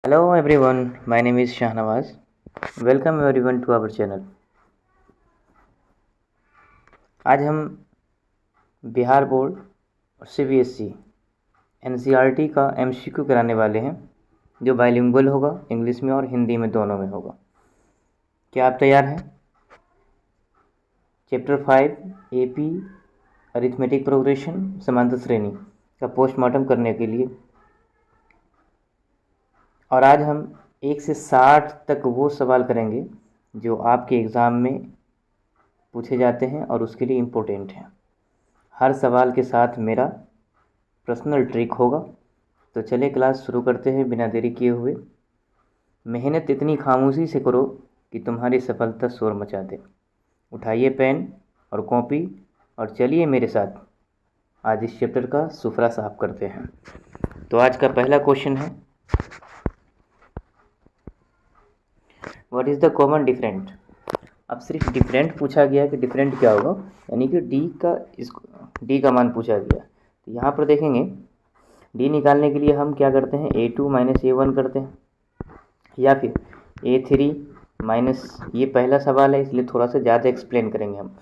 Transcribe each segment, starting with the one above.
Hello everyone, my name is Shahnawaz. Welcome everyone to our channel. आज हम Bihar board और CBSE NCERT का MCQ कराने वाले हैं जो बाइलिंगुअल होगा, इंग्लिश में और हिंदी में दोनों में होगा। क्या आप तैयार हैं? चैप्टर 5 AP अरिथमेटिक प्रोग्रेशन समांतर श्रेणी का पोस्टमार्टम करने के लिए, और आज हम 1 से 60 तक वो सवाल करेंगे जो आपके एग्ज़ाम में पूछे जाते हैं और उसके लिए इम्पोर्टेंट हैं। हर सवाल के साथ मेरा पर्सनल ट्रिक होगा। तो चलिए क्लास शुरू करते हैं बिना देरी किए हुए। मेहनत इतनी खामोशी से करो कि तुम्हारी सफलता शोर मचा दे। उठाइए पेन और कॉपी और चलिए मेरे साथ आज इस चैप्टर का सुफरा साफ करते हैं। तो आज का पहला क्वेश्चन है, what is the common different. अब सिर्फ डिफरेंट पूछा गया कि डिफरेंट क्या होगा, यानी कि डी का मान पूछा गया। तो यहाँ पर देखेंगे डी निकालने के लिए हम क्या करते हैं, A2 माइनस A1 करते हैं, या फिर A3 माइनस, ये पहला सवाल है इसलिए थोड़ा सा ज़्यादा एक्सप्लेन करेंगे हम,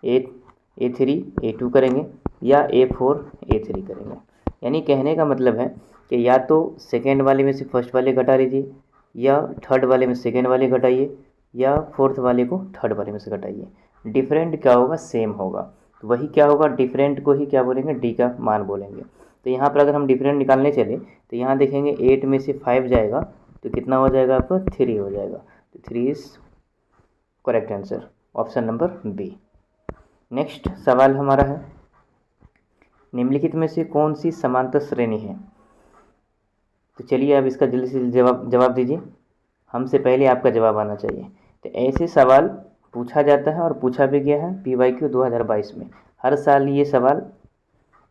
A3 A2 करेंगे या A4 A3 करेंगे। यानी कहने का मतलब है कि या तो सेकेंड वाले में से फर्स्ट वाले घटा लीजिए, या थर्ड वाले में सेकेंड वाले घटाइए, या फोर्थ वाले को थर्ड वाले में से घटाइए। डिफरेंट क्या होगा, सेम होगा। तो वही क्या होगा, डिफरेंट को ही क्या बोलेंगे, डी का मान बोलेंगे। तो यहाँ पर अगर हम डिफरेंट निकालने चले तो यहाँ देखेंगे 8 में से 5 जाएगा तो कितना हो जाएगा आपका, 3 हो जाएगा। तो 3 is correct answer, option number B. Next सवाल हमारा है, निम्नलिखित में से कौन सी समांतर श्रेणी है। तो चलिए अब इसका जल्दी से जवाब दीजिए। हमसे पहले आपका जवाब आना चाहिए। तो ऐसे सवाल पूछा जाता है और पूछा भी गया है PYQ 2022 में। हर साल ये सवाल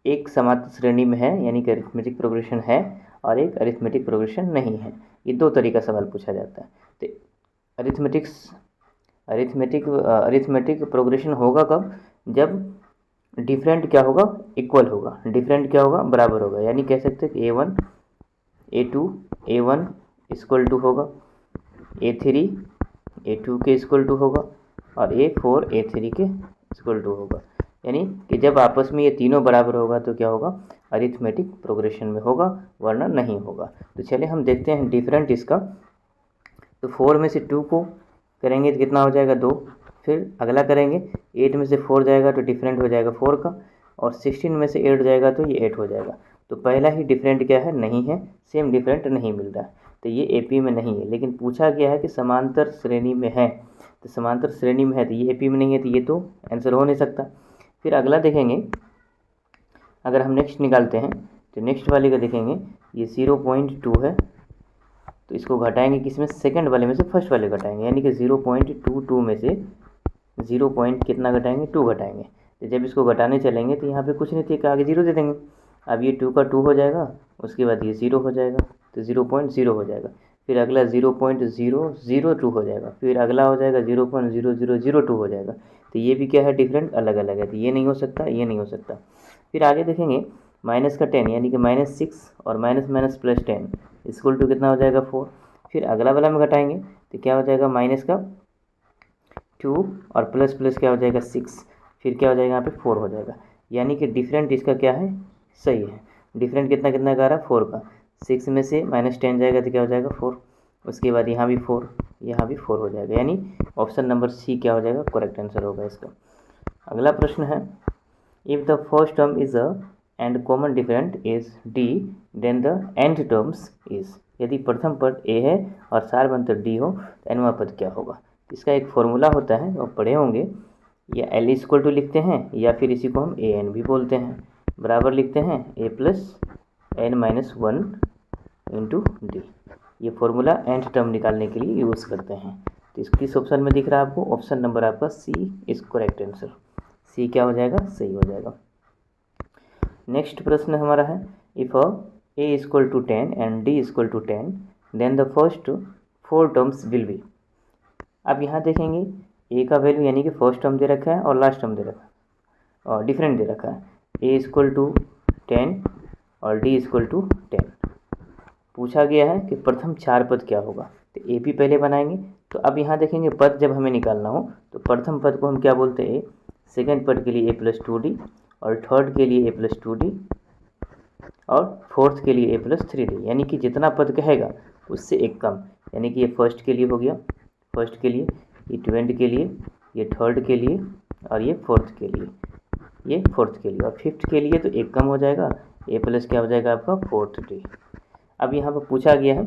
एक समांतर श्रेणी में है, यानी कि अरिथमेटिक प्रोग्रेशन है, और एक अरिथमेटिक प्रोग्रेशन नहीं है। ये दो तरीका सवाल पूछा जाता है। तो अरिथमेटिक प्रोग्रेशन होगा कब, जब डिफरेंट क्या होगा, इक्वल होगा। डिफरेंट क्या होगा, बराबर होगा। यानी कह सकते हैं कि A1 A2 A1 equal to होगा, A3 A2 के इक्वल टू होगा, और A4 A3 के इक्वल टू होगा। यानी कि जब आपस में ये तीनों बराबर होगा तो क्या होगा, अरिथमेटिक प्रोग्रेशन में होगा, वरना नहीं होगा। तो चलिए हम देखते हैं डिफरेंट इसका। तो 4 में से 2 को करेंगे तो कितना हो जाएगा, 2। फिर अगला करेंगे 8 में से 4 जाएगा तो डिफरेंट हो जाएगा 4 का, और 16 में से 8 जाएगा तो ये 8 हो जाएगा। तो पहला ही डिफरेंट क्या है, नहीं है, सेम डिफरेंट नहीं मिल रहा है, तो ये AP में नहीं है। लेकिन पूछा गया है कि समांतर श्रेणी में है, तो समांतर श्रेणी में है तो ये AP में नहीं है, तो ये तो आंसर हो नहीं सकता। फिर अगला देखेंगे, अगर हम नेक्स्ट निकालते हैं तो नेक्स्ट वाले का देखेंगे, ये 0.2 है, तो इसको घटाएंगे किसमें, सेकंड वाले में से फर्स्ट वाले घटाएंगे। यानी कि 0.22 में से 0 पॉइंट कितना घटाएंगे, 2 घटाएंगे। तो जब इसको घटाने चलेंगे तो यहाँ पे कुछ नहीं था, आगे 0 दे देंगे। अब ये 2 का 2 हो जाएगा, उसके बाद ये 0 हो जाएगा, तो 0.0 हो जाएगा। फिर अगला 0.002 हो जाएगा, फिर अगला हो जाएगा 0.0002 हो जाएगा। तो ये भी क्या है, डिफरेंट अलग अलग है, तो ये नहीं हो सकता, ये नहीं हो सकता। फिर आगे देखेंगे माइनस का 10, यानी कि -6 और माइनस प्लस 10 इक्वल टू कितना हो जाएगा, 4। फिर अगला वाला में घटाएंगे तो क्या हो जाएगा, माइनस का 2 और प्लस प्लस क्या हो जाएगा, 6। फिर क्या हो जाएगा, यहाँ पे 4 हो जाएगा। यानी कि डिफरेंट इसका क्या है, सही है। डिफरेंट कितना कितना का आ रहा है, 4 का। 6 में से -10 जाएगा तो क्या हो जाएगा, 4। उसके बाद यहाँ भी 4, यहाँ भी 4 हो जाएगा। यानी ऑप्शन नंबर सी क्या हो जाएगा, करेक्ट आंसर होगा इसका। अगला प्रश्न है, if the first term is a and common different is D, then the and terms is. यदि प्रथम पद A है और सारवंतर D हो तो एनवां पद क्या होगा। इसका एक फॉर्मूला होता है, आप पढ़े होंगे, या L इक्वल टू लिखते हैं, या फिर इसी को हम AN भी बोलते हैं, बराबर लिखते हैं A plus N-1 into D। ये फॉर्मूला एंड टर्म निकालने के लिए यूज़ करते हैं। तो इस किस ऑप्शन में दिख रहा है आपको, ऑप्शन नंबर आपका C is correct answer. C क्या हो जाएगा, सही हो जाएगा। नेक्स्ट प्रश्न हमारा है, if A equal to 10 and D equal to 10 then the first 4 terms will be. अब यहाँ देखेंगे A का वैल्यू यानी कि फर्स्ट टर्म दे रखा है और लास्ट टर्म दे रखा है, और डिफरेंट दे रखा है। A इक्वल टू 10 और D इक्वल टू 10। पूछा गया है कि प्रथम 4 पद क्या होगा, तो ए पी पहले बनाएंगे। तो अब यहाँ देखेंगे पद जब हमें निकालना हो तो प्रथम पद को हम क्या बोलते हैं, सेकेंड पद के लिए ए प्लस 2d, और थर्ड के लिए ए प्लस 2d, और फोर्थ के लिए ए प्लस 3d, यानी कि जितना पद कहेगा उससे एक कम, यानी कि ये फर्स्ट के लिए हो गया, फर्स्ट के लिए, ये ट्वेंट के लिए, ये थर्ड के लिए, और ये फोर्थ के लिए, ये फोर्थ के लिए, और फिफ्थ के लिए तो एक कम हो जाएगा, ए प्लस क्या हो जाएगा आपका 4d। अब यहाँ पर पूछा गया है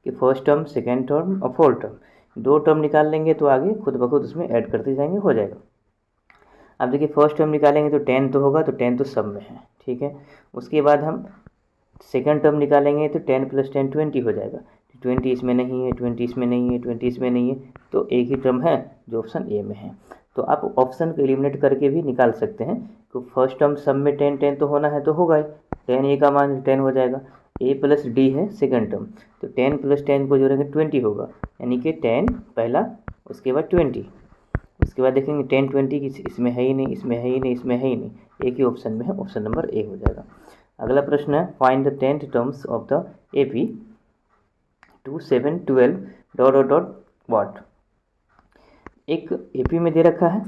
कि फर्स्ट टर्म, सेकेंड टर्म और फोर्थ टर्म, 2 टर्म निकाल लेंगे तो आगे खुद ब खुद उसमें ऐड करते जाएंगे, हो जाएगा। अब देखिए फर्स्ट टर्म निकालेंगे तो 10 तो होगा, तो 10 तो सब में है, ठीक है। उसके बाद हम सेकेंड टर्म निकालेंगे तो 10 + 10 20 हो जाएगा, 20 इसमें नहीं है, 20 इसमें नहीं है, 20 इसमें नहीं है, तो एक ही टर्म है जो ऑप्शन ए में है। तो आप ऑप्शन को एलिमिनेट करके भी निकाल सकते हैं। तो फर्स्ट टर्म सब में 10 10 तो होना है, तो होगा ही, 10 ए का मान 10 हो जाएगा। ए प्लस डी है सेकेंड टर्म, तो 10 + 10 को जोड़ेंगे 20 होगा, यानी कि 10 पहला, उसके बाद 20, उसके बाद देखेंगे 10 20 की इसमें है ही नहीं, इसमें है ही नहीं, इसमें है ही नहीं, एक ही ऑप्शन में है, ऑप्शन नंबर ए हो जाएगा। अगला प्रश्न है find the 10th terms of the A P 2 7 12 dot dot dot what. एक ए पी में दे रखा है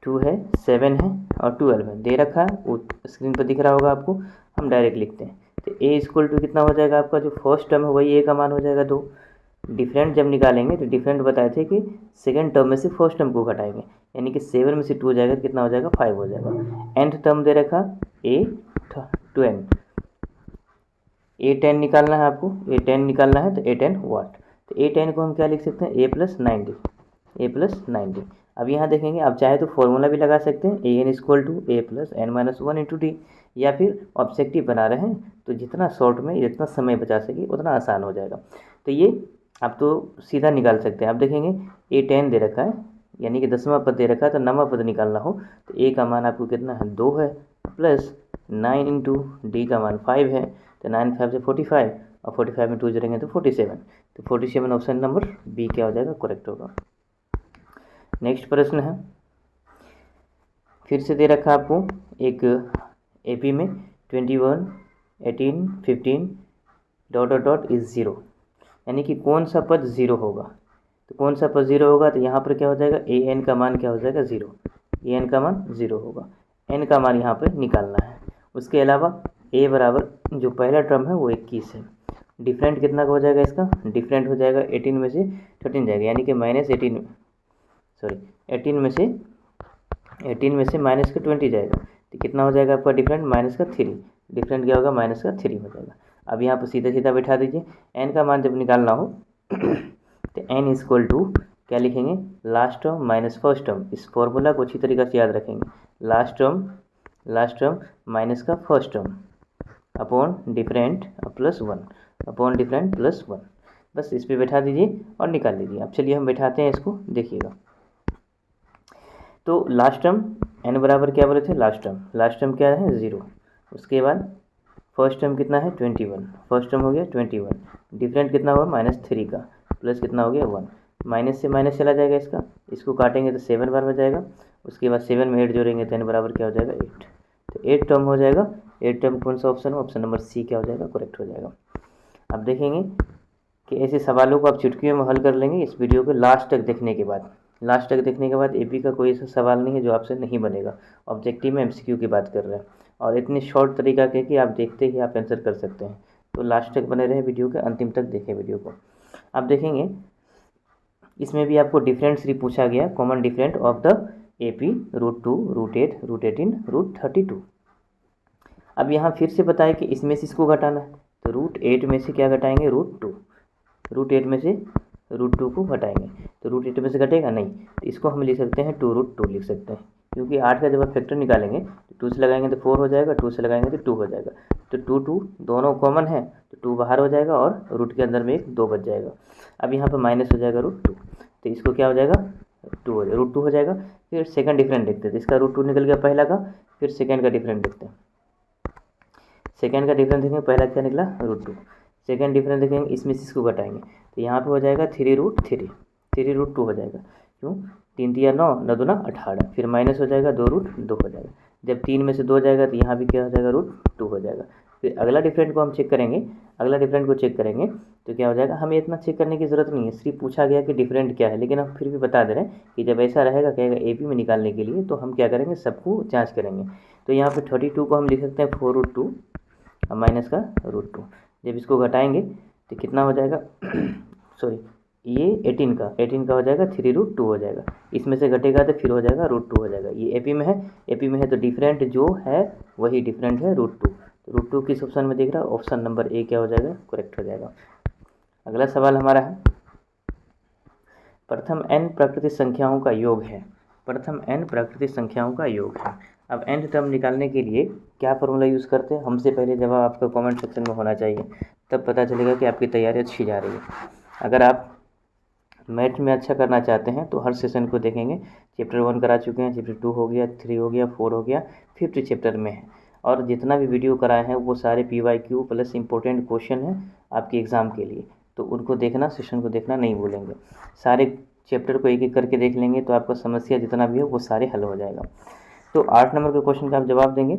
2 है, 7 है और 12 है, दे रखा है, वो स्क्रीन पर दिख रहा होगा आपको। हम डायरेक्ट लिखते हैं, तो ए इक्वल टू कितना हो जाएगा आपका, जो फर्स्ट टर्म है वही ए का मान हो जाएगा 2। डिफरेंट जब निकालेंगे तो डिफरेंट बताए थे कि सेकंड टर्म में से फर्स्ट टर्म को घटाएंगे, यानी कि 7 में से 2 जाएगा तो कितना हो जाएगा 5 हो जाएगा। nth टर्म दे रखा ए 10, ए 10 निकालना है आपको, ए 10 निकालना है तो ए 10 वाट, तो ए 10 को हम क्या लिख सकते हैं, ए प्लस 90, ए प्लस 90। अब यहाँ देखेंगे आप चाहे तो फॉर्मूला भी लगा सकते हैं, A N equal to A plus N minus 1 into D, या फिर ऑब्जेक्टिव बना रहे हैं तो जितना शॉर्ट में जितना समय बचा सके उतना आसान हो जाएगा। तो ये आप तो सीधा निकाल सकते हैं। आप देखेंगे ए 10 दे रखा है, यानी कि 10वां पद दे रखा है, तो 9वां पद निकालना हो तो ए का मान आपको कितना है 2 है, प्लस 9 इंटू डी का मान 5 है, तो 9 5 से 45, और 45 में 2 जोड़ेंगे तो 47, तो 47 ऑप्शन नंबर बी क्या हो जाएगा, करेक्ट होगा। नेक्स्ट प्रश्न है, फिर से दे रखा आपको एक एपी में 21 18 15 डॉट डॉट डॉट इज 0, यानी कि कौन सा पद 0 होगा, तो कौन सा पद 0 होगा, तो यहाँ पर क्या हो जाएगा, ए एन का मान क्या हो जाएगा 0, ए एन का मान 0 होगा, एन का मान यहाँ पर निकालना है। उसके अलावा ए बराबर जो पहला टर्म है वो 21 है, डिफरेंट कितना का हो जाएगा, इसका डिफरेंट हो जाएगा 18 में से 13 जाएगा, यानी कि -18 18 में से माइनस का 20 जाएगा, तो कितना हो जाएगा आपका डिफरेंट, -3, डिफरेंट क्या होगा, -3 हो जाएगा। अब यहाँ पर सीधा सीधा बैठा दीजिए, एन का मान जब निकालना हो तो एन इक्वल टू क्या लिखेंगे, last term minus first term, इस फॉर्मूला को अच्छी तरीके से याद रखेंगे, लास्ट टर्म माइनस का first term upon different plus 1, upon different plus 1, बस इस पर बैठा दीजिए और निकाल लीजिए। अब चलिए हम बैठाते हैं इसको, देखिएगा। तो लास्ट टर्म एन बराबर क्या बोले थे, लास्ट टर्म क्या है 0, उसके बाद फर्स्ट टर्म कितना है 21, फर्स्ट टर्म हो गया 21, डिफरेंट कितना हुआ -3 का, प्लस कितना हो गया 1, माइनस से माइनस चला जाएगा, इसको काटेंगे तो 7 बार हो जाएगा, उसके बाद 7 में 8 जोड़ेंगे तो एन बराबर क्या हो जाएगा 8, तो 8 टर्म हो जाएगा। 8 टर्म कौन सा ऑप्शन है, ऑप्शन नंबर सी क्या हो जाएगा, करेक्ट हो जाएगा। अब देखेंगे कि ऐसे सवालों को आप चुटकियों में हल कर लेंगे इस वीडियो को लास्ट तक देखने के बाद। लास्ट तक देखने के बाद एपी का कोई ऐसा सवाल नहीं है जो आपसे नहीं बनेगा, ऑब्जेक्टिव में एमसीक्यू की बात कर रहे हैं, और इतनी शॉर्ट तरीका के कि आप देखते ही आप आंसर कर सकते हैं। तो लास्ट तक बने रहे वीडियो के, अंतिम तक देखें वीडियो को। आप देखेंगे इसमें भी आपको डिफरेंट सीरीज पूछा गया, common different of the AP √2 √8 √18 √32। अब यहाँ फिर से बताया कि इसमें से इसको घटाना है, तो √8 में से क्या घटाएंगे, √8 में से √2 को घटाएंगे, तो √8 में से घटेगा नहीं, तो इसको हम लिख सकते हैं 2√2 लिख सकते हैं, क्योंकि 8 का जब आप फैक्टर निकालेंगे तो 2 से लगाएंगे तो 4 हो जाएगा, 2 से लगाएंगे तो 2 हो जाएगा, तो 2 2 दोनों कॉमन है, तो 2 बाहर हो जाएगा और रूट के अंदर में एक 2 बच जाएगा। अब यहाँ पर माइनस हो जाएगा √2, तो इसको क्या हो जाएगा √2 हो जाएगा। फिर सेकंड डिफरेंट देखते हैं, तो इसका √2 निकल गया पहला का, फिर सेकंड का डिफरेंट देखते हैं। सेकंड का डिफरेंस देखेंगे, पहला क्या निकला √2, सेकंड डिफरेंस देखेंगे, इसमें से इसको घटाएंगे तो यहाँ पे हो जाएगा 3√2 हो जाएगा, क्यों 3 3 9 9 2 18, फिर माइनस हो जाएगा 2√2 हो जाएगा। जब 3 में से 2 जाएगा तो यहाँ भी क्या हो जाएगा √2 हो जाएगा, फिर अगला डिफरेंट को हम चेक करेंगे, अगला डिफरेंट को चेक करेंगे तो क्या हो जाएगा, हमें इतना चेक करने की ज़रूरत नहीं है, सिर्फ पूछा गया कि डिफरेंट क्या है, लेकिन हम फिर भी बता दे रहे हैं कि जब ऐसा रहेगा कहेगा AP में निकालने के लिए तो हम क्या करेंगे, सबको जाँच करेंगे। तो यहाँ पर 32 को हम लिख सकते हैं 4√2 और माइनस का √2। जब इसको घटाएंगे तो कितना हो जाएगा सॉरी ये 18 का हो जाएगा 3√2 हो जाएगा, इसमें से घटेगा तो फिर हो जाएगा √2 हो जाएगा। ये AP में है, AP में है तो डिफरेंट जो है वही डिफरेंट है √2। तो √2 किस ऑप्शन में दिख रहा है, ऑप्शन नंबर A क्या हो जाएगा, करेक्ट हो जाएगा। अगला सवाल हमारा है, प्रथम n प्राकृतिक संख्याओं का योग है, प्रथम n प्राकृतिक संख्याओं का योग है। अब n टर्म निकालने के लिए क्या फॉर्मूला यूज़ करते हैं, हमसे पहले जवाब आपका कमेंट सेक्शन में होना चाहिए, तब पता चलेगा कि आपकी तैयारी अच्छी जा रही है। अगर आप मैथ में अच्छा करना चाहते हैं तो हर सेशन को देखेंगे, चैप्टर 1 करा चुके हैं, चैप्टर 2 हो गया, 3 हो गया, 4 हो गया, 5th चैप्टर में है, और जितना भी वीडियो कराए हैं वो सारे PYQ प्लस इंपॉर्टेंट क्वेश्चन हैं आपके एग्ज़ाम के लिए, तो उनको देखना, सेशन को देखना नहीं भूलेंगे। सारे चैप्टर को एक एक करके देख लेंगे तो आपका समस्या जितना भी हो वो सारे हल हो जाएगा। तो 8 नंबर के क्वेश्चन का आप जवाब देंगे,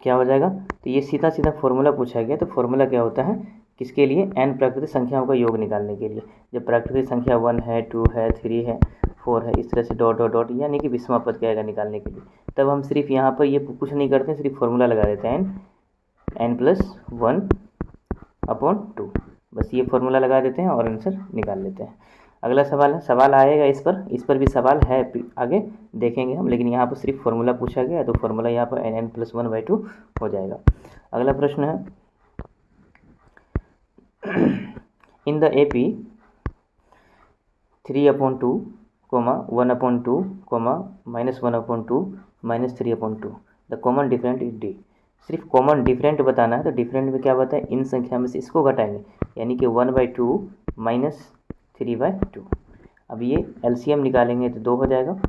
क्या हो जाएगा, तो ये सीधा सीधा फॉर्मूला पूछा गया। तो फॉर्मूला क्या होता है, किसके लिए, n प्राकृतिक संख्याओं का योग निकालने के लिए। जब प्राकृतिक संख्या 1 है, 2 है, 3 है, 4 है, इस तरह से डॉट डॉट डॉट यानी कि विषमा पद क्या आएगा निकालने के लिए, तब हम सिर्फ यहाँ पर ये कुछ नहीं करते, सिर्फ फॉर्मूला लगा देते हैं n+1/2, बस ये फॉर्मूला लगा देते हैं और आंसर निकाल लेते हैं। अगला सवाल है, सवाल आएगा इस पर भी सवाल है, आगे देखेंगे हम, लेकिन यहाँ पर सिर्फ फॉर्मूला पूछा गया तो फॉर्मूला यहाँ पर n+1/2 हो जाएगा। अगला प्रश्न है, in the AP 3/2, 1/2, -1/2, -3/2, the common different is D। सिर्फ कॉमन डिफरेंट बताना है, तो डिफरेंट में क्या बताए, इन संख्या में से इसको घटाएंगे, यानी कि 1/2 -3/2। अब ये LCM निकालेंगे तो 2 हो जाएगा,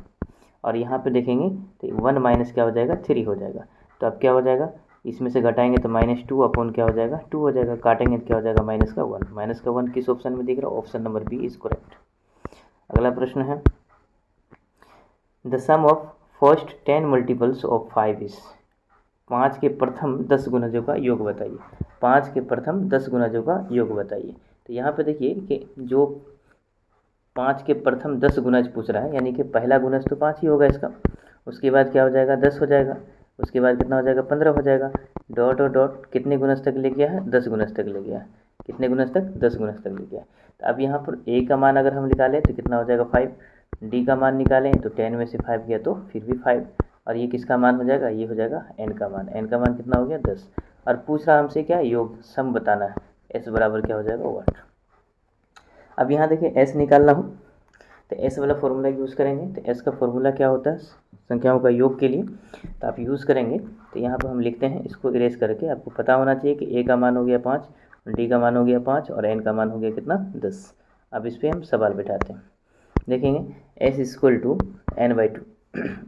और यहाँ पे देखेंगे तो 1 माइनस क्या हो जाएगा, 3 हो जाएगा। तो अब क्या हो जाएगा, इसमें से घटाएंगे तो -2 अपॉन क्या हो जाएगा, 2 हो जाएगा, काटेंगे तो क्या हो जाएगा, -1 किस ऑप्शन में दिख रहा है, option number B is correct. अगला प्रश्न है, the sum of first 10 multiples of 5 is. 5 के प्रथम 10 गुणजों का योग बताइए, 5 के प्रथम 10 गुणजों का योग बताइए। तो यहाँ पे देखिए कि जो 5 के प्रथम 10 गुणज पूछ रहा है, यानी कि पहला गुणज तो 5 ही होगा इसका, उसके बाद क्या हो जाएगा, 10 हो जाएगा, उसके बाद कितना हो जाएगा, 15 हो जाएगा, डॉट और डॉट कितने गुणज तक ले गया है, 10 गुणज तक ले गया है, कितने गुणज तक, 10 गुणज तक ले गया है। तो अब यहाँ पर A का मान अगर हम निकालें तो कितना हो जाएगा, 5, D का मान निकालें तो 10 में से 5 गया तो फिर भी 5, और ये किसका मान हो जाएगा, ये हो जाएगा N का मान, N का मान कितना हो गया, 10, और पूछ रहा हमसे क्या, योग सम बताना है, S बराबर क्या हो जाएगा, 1। अब यहाँ देखिए S निकालना हो तो S वाला फॉर्मूला यूज़ करेंगे, तो S का फॉर्मूला क्या होता है संख्याओं का योग के लिए, तो आप यूज़ करेंगे। तो यहाँ पर हम लिखते हैं, इसको इरेज करके आपको पता होना चाहिए कि A का मान हो गया 5, D का मान हो गया 5 और N का मान हो गया कितना, 10। अब इस पर हम सवाल बैठाते हैं, देखेंगे S = n/2,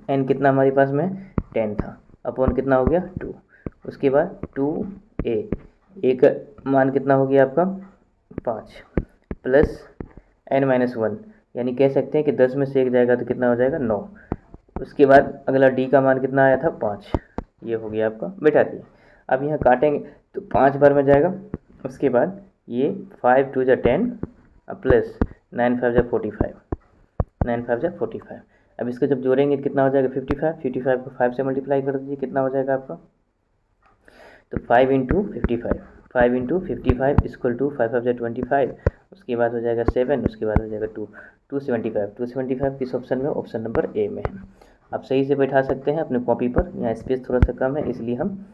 n कितना हमारे पास में 10 था, अपॉन कितना हो गया 2, उसके बाद 2A, A का मान कितना हो गया आपका 5 प्लस n-1, यानी कह सकते हैं कि 10 में से 1 जाएगा तो कितना हो जाएगा, 9। उसके बाद अगला D का मान कितना आया था, 5, ये हो गया आपका, बैठा दिया। अब यहाँ काटेंगे तो 5 बार में जाएगा, उसके बाद ये 5 2 जा 10 प्लस 9 5 जा 45, 9 5 जा 45। अब इसको जब जोड़ेंगे तो कितना हो जाएगा, 55 को 5 से मल्टीप्लाई कर दीजिए, कितना हो जाएगा आपका, तो 5 × 55, 5 × 55 = 5 5 जा 25, उसके बाद हो जाएगा 7, उसके बाद हो जाएगा 275 किस ऑप्शन में, ऑप्शन नंबर A में है। आप सही से बैठा सकते हैं अपने कॉपी पर, यहाँ स्पेस थोड़ा सा कम है इसलिए हम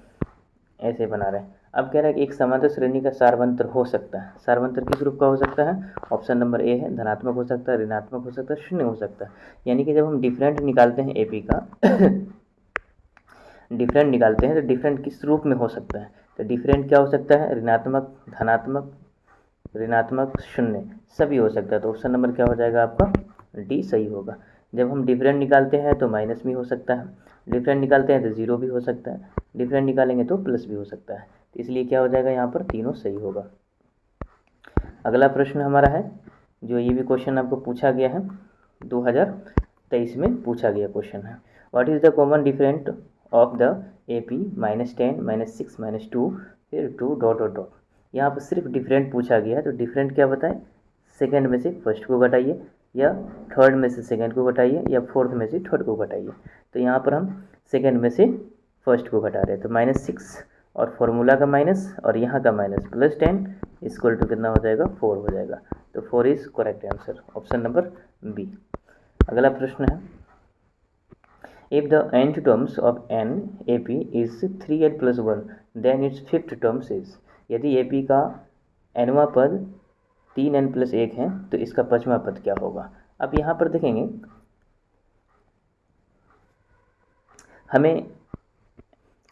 ऐसे बना रहे हैं। अब कह रहा है कि एक समांतर श्रेणी का सारवंतर हो सकता है, सारवंतर किस रूप का हो सकता है, ऑप्शन नंबर A है, धनात्मक हो सकता है, ऋणात्मक हो सकता है, शून्य हो सकता है। यानी कि जब हम डिफरेंट निकालते हैं AP का डिफरेंट निकालते हैं तो डिफरेंट किस रूप में हो सकता है, तो डिफरेंट क्या हो सकता है, ऋणात्मक, धनात्मक, ऋणात्मक, शून्य, सभी हो सकता है। तो ऑप्शन नंबर क्या हो जाएगा आपका, D सही होगा। जब हम डिफरेंट निकालते हैं तो माइनस भी हो सकता है, डिफरेंट निकालते हैं तो 0 भी हो सकता है, डिफरेंट निकालेंगे तो प्लस भी हो सकता है, तो इसलिए क्या हो जाएगा, यहाँ पर तीनों सही होगा। अगला प्रश्न हमारा है, जो ये भी क्वेश्चन आपको पूछा गया है, 2023 में पूछा गया क्वेश्चन है, what is the common different of the A P -10 -6 -2 फिर 2 डॉट डॉट डॉट। यहाँ पर सिर्फ डिफरेंट पूछा गया है, तो डिफरेंट क्या बताए, सेकेंड में से फर्स्ट को घटाइए, या थर्ड में से सेकेंड को घटाइए, या फोर्थ में से थर्ड को घटाइए। तो यहाँ पर हम सेकेंड में से फर्स्ट को घटा रहे हैं, तो -6 और फॉर्मूला का माइनस और यहाँ का माइनस +10 इक्वल टू कितना हो जाएगा, 4 हो जाएगा। तो 4 is correct answer, option number B. अगला प्रश्न है, if the nth terms of n AP is 3n + 1 then its fifth terms is. यदि AP का nवां पद 3n + 1 है तो इसका पांचवां पद क्या होगा। अब यहाँ पर देखेंगे, हमें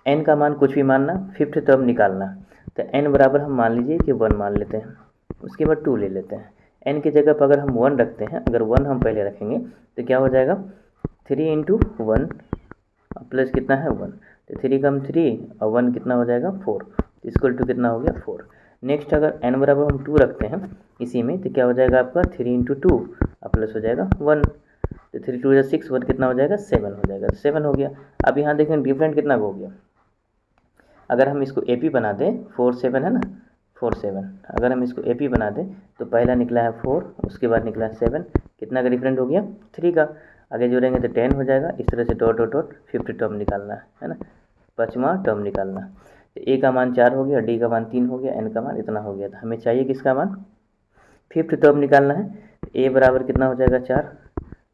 n का मान कुछ भी मानना, फिफ्थ टर्म निकालना। तो n बराबर हम मान लीजिए कि 1 मान लेते हैं, उसके बाद 2 ले लेते हैं। n की जगह पर अगर हम 1 रखते हैं, अगर 1 हम पहले रखेंगे तो क्या हो जाएगा, 3 × 1 प्लस कितना है 1, तो 3 कम 3 और 1 कितना हो जाएगा 4, इक्वल टू कितना हो गया 4। नेक्स्ट अगर n बराबर हम 2 रखते हैं इसी में, तो क्या हो जाएगा आपका 3 × 2 और प्लस हो जाएगा 1, तो 3 × 2 = 6, 1 कितना हो जाएगा 7 हो जाएगा, 7 हो गया। अब यहाँ देखें डिफरेंट कितना हो गया, अगर हम इसको AP बना दें, 4 7 है ना, 4 7, अगर हम इसको AP बना दें तो पहला निकला है 4, उसके बाद निकला है 7, कितना का डिफरेंट हो गया 3 का, आगे जोड़ेंगे तो 10 हो जाएगा। इस तरह से dot dot dot fifth term निकालना है ना, पाँचवा टर्म निकालना। तो A का मान 4 हो गया, D का मान 3 हो गया, N का मान इतना हो गया। था हमें चाहिए किसका मान, फिफ्थ टर्म निकालना है। A बराबर कितना हो जाएगा 4,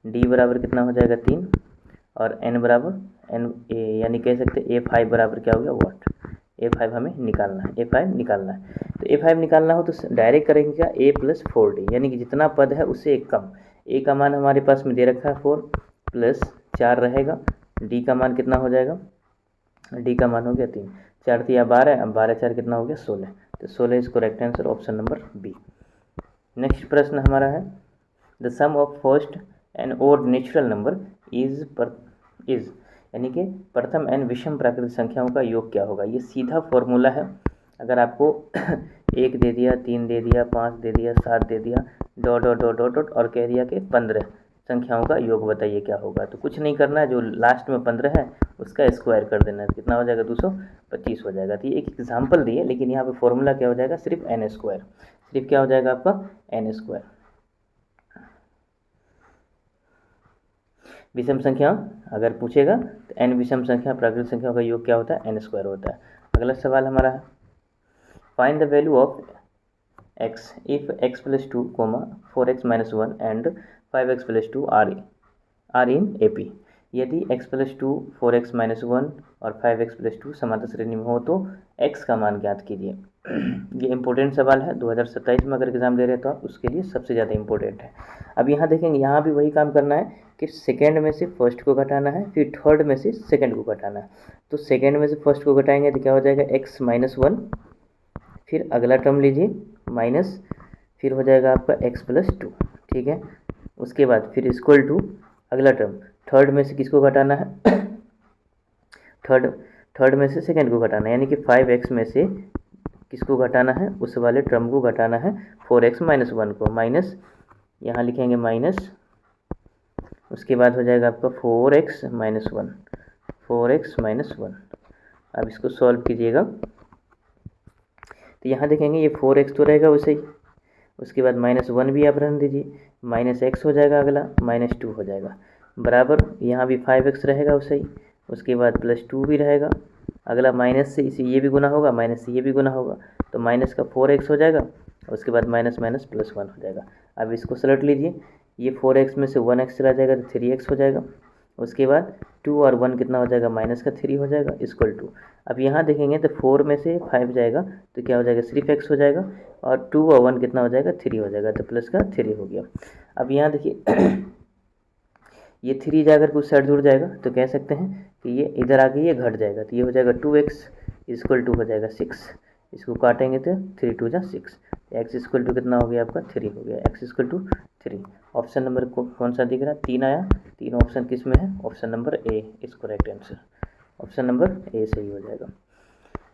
D बराबर कितना हो जाएगा 3 और N बराबर यानी कह सकते हैं A5 बराबर क्या हो गया वाट, A5 हमें निकालना है, A5 निकालना है। तो A5 निकालना हो तो डायरेक्ट करेंगे क्या, A + 4D, यानी कि जितना पद है उससे एक कम। A का मान हमारे पास में दे रखा है 4 + 4 रहेगा, D का मान कितना हो जाएगा, D का मान हो गया 3, 4 × 12, अब 12 4 कितना हो गया 16, तो 16 is correct answer, option number B. Next प्रश्न हमारा है, the sum of first and odd natural number is यानी कि प्रथम एन विषम प्राकृतिक संख्याओं का योग क्या होगा। ये सीधा फॉर्मूला है, अगर आपको 1 दे दिया, 3 दे दिया, 5 दे दिया, 7 दे दिया, dot dot dot dot dot और कह दिया कि 15 संख्याओं का योग बताइए क्या होगा, तो कुछ नहीं करना है, जो लास्ट में 15 है उसका स्क्वायर कर देना है, कितना हो जाएगा 225 हो जाएगा। तो ये एक एग्जाम्पल दिए, लेकिन यहाँ पे फॉर्मूला क्या हो जाएगा, सिर्फ n², सिर्फ क्या हो जाएगा आपका n²। विषम संख्या अगर पूछेगा तो n विषम संख्या प्राकृतिक संख्याओं का योग क्या होता है, n² होता है। अगला सवाल हमारा है, find the value of x if x + 2, 4x - 1 and 5x + 2 are in AP। यदि x + 2, 4x - 1 और 5x + 2 समांतर श्रेणी में हो तो x का मान ज्ञात कीजिए। ये इंपॉर्टेंट सवाल है, 2027 में अगर एग्जाम दे रहे हैं तो आप उसके लिए सबसे ज़्यादा इंपॉर्टेंट है। अब यहाँ देखेंगे, यहाँ भी वही काम करना है कि सेकेंड में से फर्स्ट को घटाना है, फिर थर्ड में से सेकेंड को घटाना है। तो सेकेंड में से फर्स्ट को घटाएंगे तो क्या हो जाएगा x - 1, फिर अगला टर्म लीजिए माइनस, फिर हो जाएगा आपका x + 2, ठीक है। उसके बाद फिर इक्वल टू अगला टर्म, थर्ड में से किसको घटाना है थर्ड में से सेकेंड को घटाना है, यानी कि 5x में से किसको घटाना है, उस वाले टर्म को घटाना है 4x - 1 को, माइनस यहाँ लिखेंगे माइनस, उसके बाद हो जाएगा आपका 4x - 1, 4x - 1। अब इसको सॉल्व कीजिएगा तो यहाँ देखेंगे ये 4x तो रहेगा वैसे ही, उसके बाद -1 भी आप रहने दीजिए, -x हो जाएगा, अगला -2 हो जाएगा, बराबर यहाँ भी 5x रहेगा वैसे ही, उसके बाद +2 भी रहेगा, अगला माइनस से इसी ये भी गुना होगा, माइनस से ये भी गुना होगा, तो माइनस का 4x हो जाएगा, उसके बाद माइनस माइनस +1 हो जाएगा। अब इसको सलट लीजिए, ये 4x में से 1x चला जाएगा तो 3x हो जाएगा, उसके बाद 2 और 1 कितना हो जाएगा, -3 हो जाएगा इक्वल टू। अब यहाँ देखेंगे तो 4 में से 5 जाएगा तो क्या हो जाएगा, सिर्फ x हो जाएगा, और 2 और 1 कितना हो जाएगा, 3 हो जाएगा, तो प्लस का 3 हो गया। अब यहाँ देखिए ये 3 जाकर के उस साइड जुड़ जाएगा, तो कह सकते हैं कि ये इधर आके ये घट जाएगा, तो ये हो जाएगा 2x इक्वल टू हो जाएगा 6, इसको काटेंगे तो 3 2 = 6, x इक्वल टू कितना हो गया आपका 3 हो गया, x equal to 3। Option number कौन सा दिख रहा है, 3 आया, 3 ऑप्शन किस में है, option number A is correct answer, option number ए सही हो जाएगा।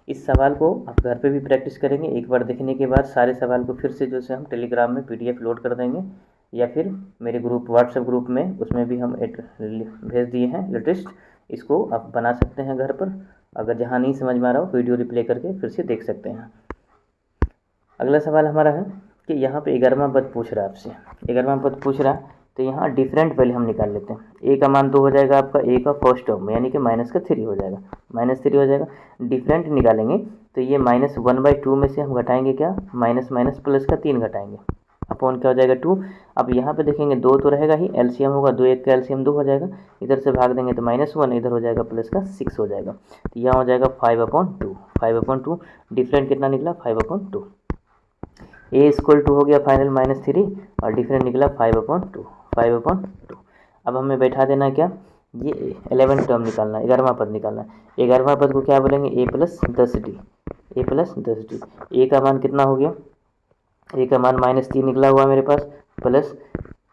इस सवाल को आप घर पे भी प्रैक्टिस करेंगे, एक बार देखने के बाद सारे सवाल को फिर से जो से हम टेलीग्राम में PDF लोड कर देंगे, या फिर मेरे ग्रुप व्हाट्सएप ग्रुप में उसमें भी हम एक भेज दिए हैं लेटेस्ट, इसको आप बना सकते हैं घर पर। अगर जहाँ नहीं समझ में आ रहा हो वीडियो रिप्ले करके फिर से देख सकते हैं। अगला सवाल हमारा है कि यहाँ पे 11वां पद पूछ रहा है आपसे, 11वां पद पूछ रहा है तो यहाँ डिफरेंट पहले हम निकाल लेते हैं। ए का मान 2 हो जाएगा आपका, ए का फर्स्ट टर्म यानी कि माइनस का 3 हो जाएगा, -3 हो जाएगा। डिफरेंट निकालेंगे तो ये -1/2 में से हम घटाएंगे क्या, माइनस माइनस प्लस का 3 घटाएंगे, अपॉन क्या हो जाएगा 2। अब यहाँ पे देखेंगे 2 तो रहेगा ही, एलसीएम होगा, 2 1 का एलसीएम 2 हो जाएगा, इधर से भाग देंगे तो -1, इधर हो जाएगा प्लस का 6 हो जाएगा, तो यहाँ हो जाएगा 5/2, 5/2। डिफरेंट कितना निकला, 5/2। ए इक्वल टू हो गया फाइनल -3 और डिफरेंट निकला 5/2, 5/2। अब हमें बैठा देना क्या, ये 11 टर्म निकालना है, 11वां पद निकालना है। 11वां पद को क्या बोलेंगे, a + 10d, a + 10d। ए का मान कितना हो गया, ए का मान -3 निकला हुआ मेरे पास, प्लस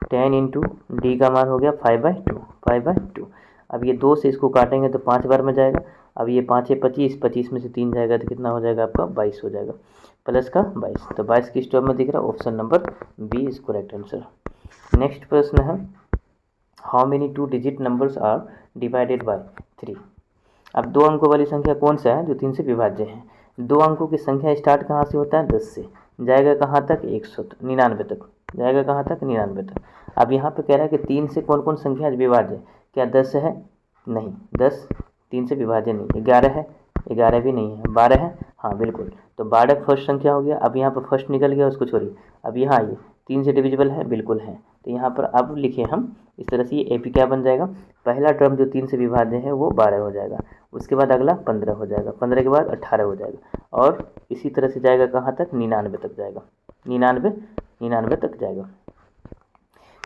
10 इंटू डी का मान हो गया 5/2, 5/2। अब ये 2 से इसको काटेंगे तो 5 बार में जाएगा। अब ये 5 है 25, 25 में से 3 जाएगा तो कितना हो जाएगा आपका 22 हो जाएगा, प्लस का 22। तो 22 किस टर्म में दिख रहा है, option number B is correct answer. Next प्रश्न है, how many 2 digit numbers are divided by 3। अब 2 अंकों वाली संख्या कौन सा है जो 3 से विभाज्य है। 2 अंकों की संख्या स्टार्ट कहाँ से होता है, 10 से, जाएगा कहाँ तक, 199 तक, जाएगा कहाँ तक, 99 तक। अब यहाँ पे कह रहा है कि 3 से कौन कौन संख्या विभाज्य, क्या 10 है, नहीं, 10 3 से विभाज्य नहीं। 11 है, 11 भी नहीं है। 12 है, हाँ बिल्कुल, तो 12 फर्स्ट संख्या हो गया। अब यहाँ पर फर्स्ट निकल गया, उसको छोड़िए। अब यहाँ आइए, 3 से डिविजिबल है, बिल्कुल है। तो यहाँ पर अब लिखे हम इस तरह से, ये ए पी क्या बन जाएगा, पहला टर्म जो 3 से विभाज्य है वो 12 हो जाएगा, उसके बाद अगला 15 हो जाएगा, 15 के बाद 18 हो जाएगा, और इसी तरह से जाएगा कहाँ तक, 99 तक जाएगा, 99 तक जाएगा,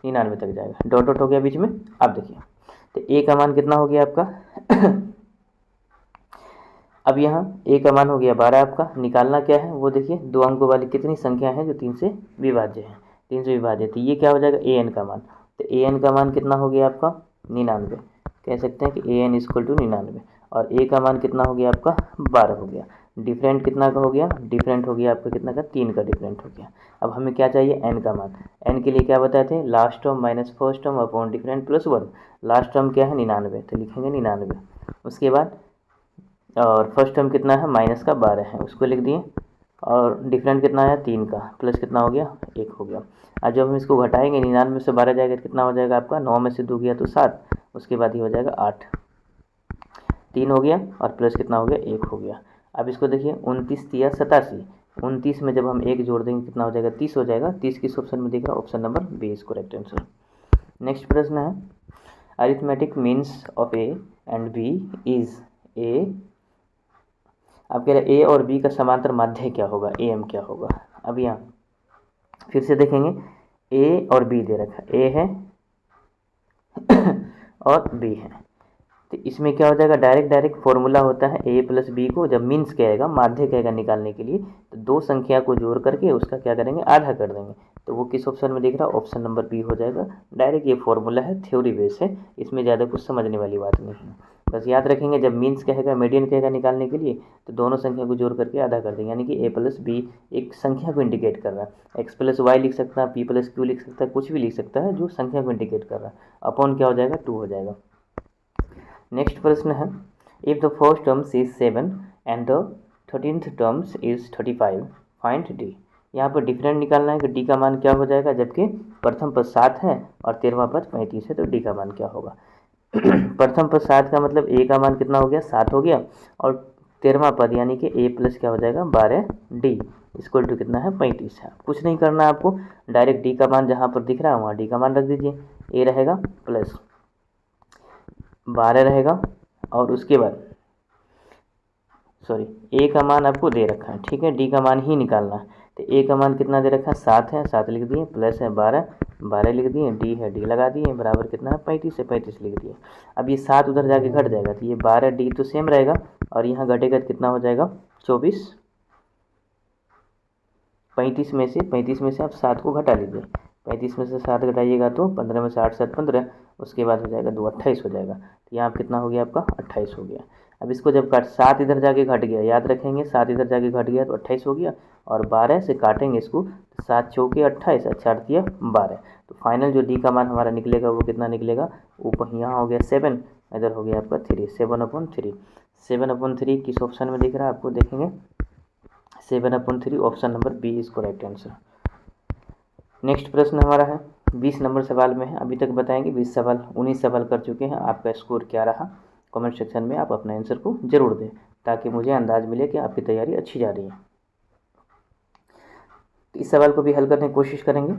99 तक जाएगा। डॉट डॉट हो गया बीच में। अब देखिए, तो ए का मान कितना हो गया आपका अब यहाँ ए का मान हो गया 12, आपका निकालना क्या है वो देखिए, 2 अंकों वाली कितनी संख्या है जो 3 से विभाज्य है, 3 से विभाज्य, तो ये क्या हो जाएगा, ए एन का मान। तो ए एन का मान कितना हो गया आपका 99, कह सकते हैं कि ए एन इक्वल टू 99, और ए का मान कितना हो गया आपका 12 हो गया। डिफरेंट कितना का हो गया, डिफरेंट हो गया आपका कितना का, 3 का डिफरेंट हो गया। अब हमें क्या चाहिए, एन का मान। एन के लिए क्या बताए थे, last term minus first term upon different plus 1। Last term क्या है 99, तो लिखेंगे 99। उसके बाद और फर्स्ट टर्म कितना है, माइनस का 12 है, उसको लिख दिए, और डिफरेंट कितना है 3 का, प्लस कितना हो गया 1 हो गया। अब जब हम इसको घटाएंगे 99 से 12 जाएगा तो कितना हो जाएगा आपका, 9 में से 2 गया तो 7, उसके बाद ये हो जाएगा 8, 3 हो गया, और प्लस कितना हो गया 1 हो गया। अब इसको देखिए, 29 तिया 87, 29 में जब हम 1 जोड़ देंगे कितना हो जाएगा, 30 हो जाएगा। 30 किस ऑप्शन में दिख रहा है, option number B is correct answer. Next प्रश्न है, arithmetic means of A and B is A. अब कह रहे ए और बी का समांतर माध्य क्या होगा, ए एम क्या होगा। अब यहाँ फिर से देखेंगे, ए और बी दे रखा है, ए है और बी है, तो इसमें क्या हो जाएगा, डायरेक्ट फॉर्मूला होता है ए प्लस बी को जब मीन्स कहेगा, माध्य कहेगा निकालने के लिए, तो 2 संख्या को जोड़ करके उसका क्या करेंगे, आधा कर देंगे। तो वो किस ऑप्शन में दिख रहा है, ऑप्शन नंबर बी हो जाएगा। डायरेक्ट ये फॉर्मूला है, थ्योरी बेस है, इसमें ज़्यादा कुछ समझने वाली बात नहीं है। बस याद रखेंगे, जब मीन्स कहेगा, मीडियन कहेगा निकालने के लिए, तो दोनों संख्या को जोड़ करके आधा कर देंगे, यानी कि ए प्लस बी एक संख्या को इंडिकेट कर रहा है। एक्स प्लस वाई लिख सकता है, पी प्लस क्यू लिख सकता है, कुछ भी लिख सकता है जो संख्या को इंडिकेट कर रहा है। अपॉन क्या हो जाएगा, 2 हो जाएगा। नेक्स्ट प्रश्न है, if the first terms is 7 and the 13th terms is 35, find D. यहाँ पर डिफरेंट निकालना है कि डी का मान क्या हो जाएगा, जबकि प्रथम पद 7 है और 13वां पद 35 है, तो डी का मान क्या होगा। प्रथम पद 7 का मतलब ए का मान कितना हो गया, 7 हो गया, और 13वां पद यानी कि ए प्लस क्या हो जाएगा 12 डी इक्वल टू कितना है 35 है। कुछ नहीं करना है आपको, डायरेक्ट डी का मान जहाँ पर दिख रहा है वहाँ डी का मान रख दीजिए। ए रहेगा प्लस 12 रहेगा, और उसके बाद ए का मान आपको दे रखा है, ठीक है, डी का मान ही निकालना है। तो ए का मान कितना दे रखा है, 7 है, 7 लिख दिए, प्लस है 12, 12 लिख दिए, डी है, डी लगा दिए, बराबर कितना है 35 है, 35 लिख दिए। अब ये 7 उधर जाके घट जाएगा, तो ये 12 डी तो सेम रहेगा, और यहाँ घटेगा कितना हो जाएगा 24। 35 में से आप 7 को घटा लीजिए, 35 में से 7 घटाइएगा तो 15 में से 8 7 15, उसके बाद हो जाएगा 2 28 हो जाएगा। तो यहाँ कितना हो गया आपका 28 हो गया। अब इसको जब 7 इधर जाके घट गया, याद रखेंगे 7 इधर जाके घट गया तो 28 हो गया, और 12 से काटेंगे इसको, तो 7 चौके 28, 4 12। तो फाइनल जो डी का मान हमारा निकलेगा वो कितना निकलेगा, ऊपर यहाँ हो गया 7, इधर हो गया आपका 3, 7/3। 7/3 किस ऑप्शन में दिख रहा है आपको, देखेंगे 7/3 option number B is correct answer. Next प्रश्न हमारा है 20 नंबर सवाल में है। अभी तक बताएंगे 20 सवाल, 19 सवाल कर चुके हैं। आपका स्कोर क्या रहा कमेंट सेक्शन में आप अपने आंसर को जरूर दें, ताकि मुझे अंदाज मिले कि आपकी तैयारी अच्छी जा रही है। तो इस सवाल को भी हल करने की कोशिश करेंगे।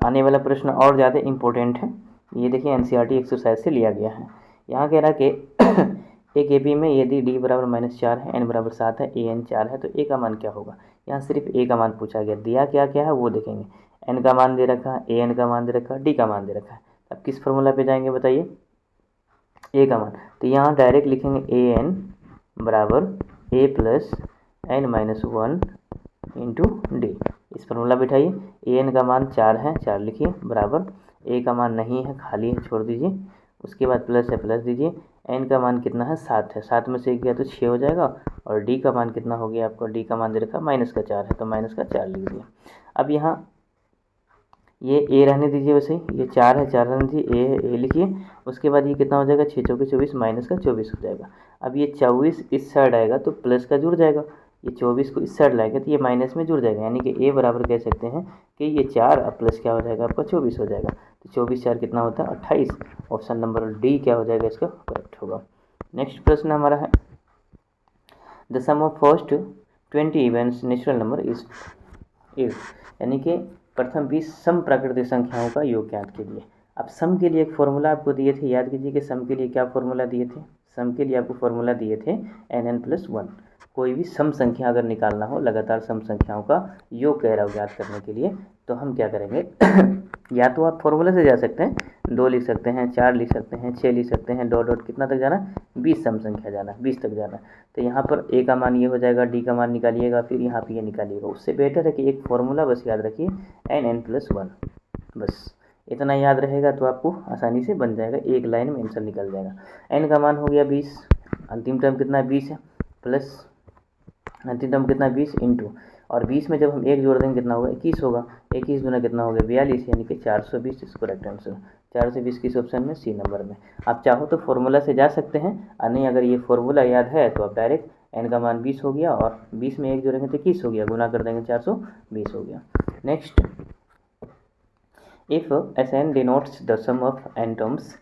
आने वाला प्रश्न और ज़्यादा इम्पोर्टेंट है। ये देखिए एनसीईआरटी एक्सरसाइज से लिया गया है। यहाँ कह रहा है कि एक एपी में यदि डी बराबर -4 है, एन बराबर 7 है, ए एन 4 है, तो ए का मान क्या होगा। यहाँ सिर्फ ए का मान पूछा गया, दिया क्या क्या है वो देखेंगे। एन का मान दे रखा है, ए एन का मान दे रखा है, डी का मान दे रखा है। अब किस फॉर्मूला पे जाएंगे बताइए, ए का मान। तो यहाँ डायरेक्ट लिखेंगे ए एन बराबर A plus N minus 1 into D. इस फॉर्मूला बिठाइए। ए एन का मान 4 है, 4 लिखिए, बराबर ए का मान नहीं है, खाली है, छोड़ दीजिए। उसके बाद प्लस है, प्लस दीजिए। एन का मान कितना है, 7 है, 7 में से 1 गया तो 6 हो जाएगा। और डी का मान कितना हो गया आपका, डी का मान दे रखा -4 है, तो -4 लिख दिया। अब यहाँ ये ए रहने दीजिए, वैसे ही ये 4 है, 4 रहने दीजिए, ए लिखिए। उसके बाद ये कितना हो जाएगा, 6 चौके 24, -24 हो जाएगा। अब ये 24 इस साइड आएगा तो प्लस का जुड़ जाएगा, ये 24 को इस साइड लाएगा तो ये माइनस में जुड़ जाएगा। यानी कि ए बराबर कह सकते हैं कि ये 4 अब प्लस क्या हो जाएगा आपका 24 हो जाएगा। तो 24 4 कितना होता है 28। ऑप्शन नंबर डी क्या हो जाएगा इसका करेक्ट होगा। नेक्स्ट प्रश्न हमारा है the sum of first 20 events natural number is यानी कि प्रथम 20 सम प्राकृतिक संख्याओं का योग ज्ञात कीजिए। अब सम के लिए एक फॉर्मूला आपको दिए थे, याद कीजिए कि सम के लिए क्या फॉर्मूला दिए थे। सम के लिए आपको फॉर्मूला दिए थे n+1। कोई भी सम संख्या अगर निकालना हो, लगातार सम संख्याओं का योग कह रहा हो ज्ञात करने के लिए, तो हम क्या करेंगे या तो आप फॉर्मूला से जा सकते हैं, 2 लिख सकते हैं, 4 लिख सकते हैं, 6 लिख सकते हैं, डॉट डॉट कितना तक जाना, 20 सम संख्या जाना, 20 तक जाना। तो यहाँ पर ए का मान ये हो जाएगा, डी का मान निकालिएगा, फिर यहाँ पे ये निकालिएगा। उससे बेटर है कि एक फॉर्मूला बस याद रखिए n+1, बस इतना याद रहेगा तो आपको आसानी से बन जाएगा, एक लाइन में आंसर निकल जाएगा। एन का मान हो गया 20, अंतिम टर्म कितना 20 है, प्लस अंतिम टर्म कितना 20 इंटू, और 20 में जब हम 1 जोड़ देंगे कितना होगा 21 होगा, 21 दूना कितना हो गया 42, यानी कि 420 इसको करेक्ट आंसर। 420 किस ऑप्शन में, सी नंबर में। आप चाहो तो फॉर्मूला से जा सकते हैं, और नहीं अगर ये फॉर्मूला याद है तो आप डायरेक्ट एन का मान 20 हो गया और 20 में 1 जोड़ेंगे तो 21 हो गया, गुना कर देंगे 420 हो गया। Next, if Sn denotes the sum of n terms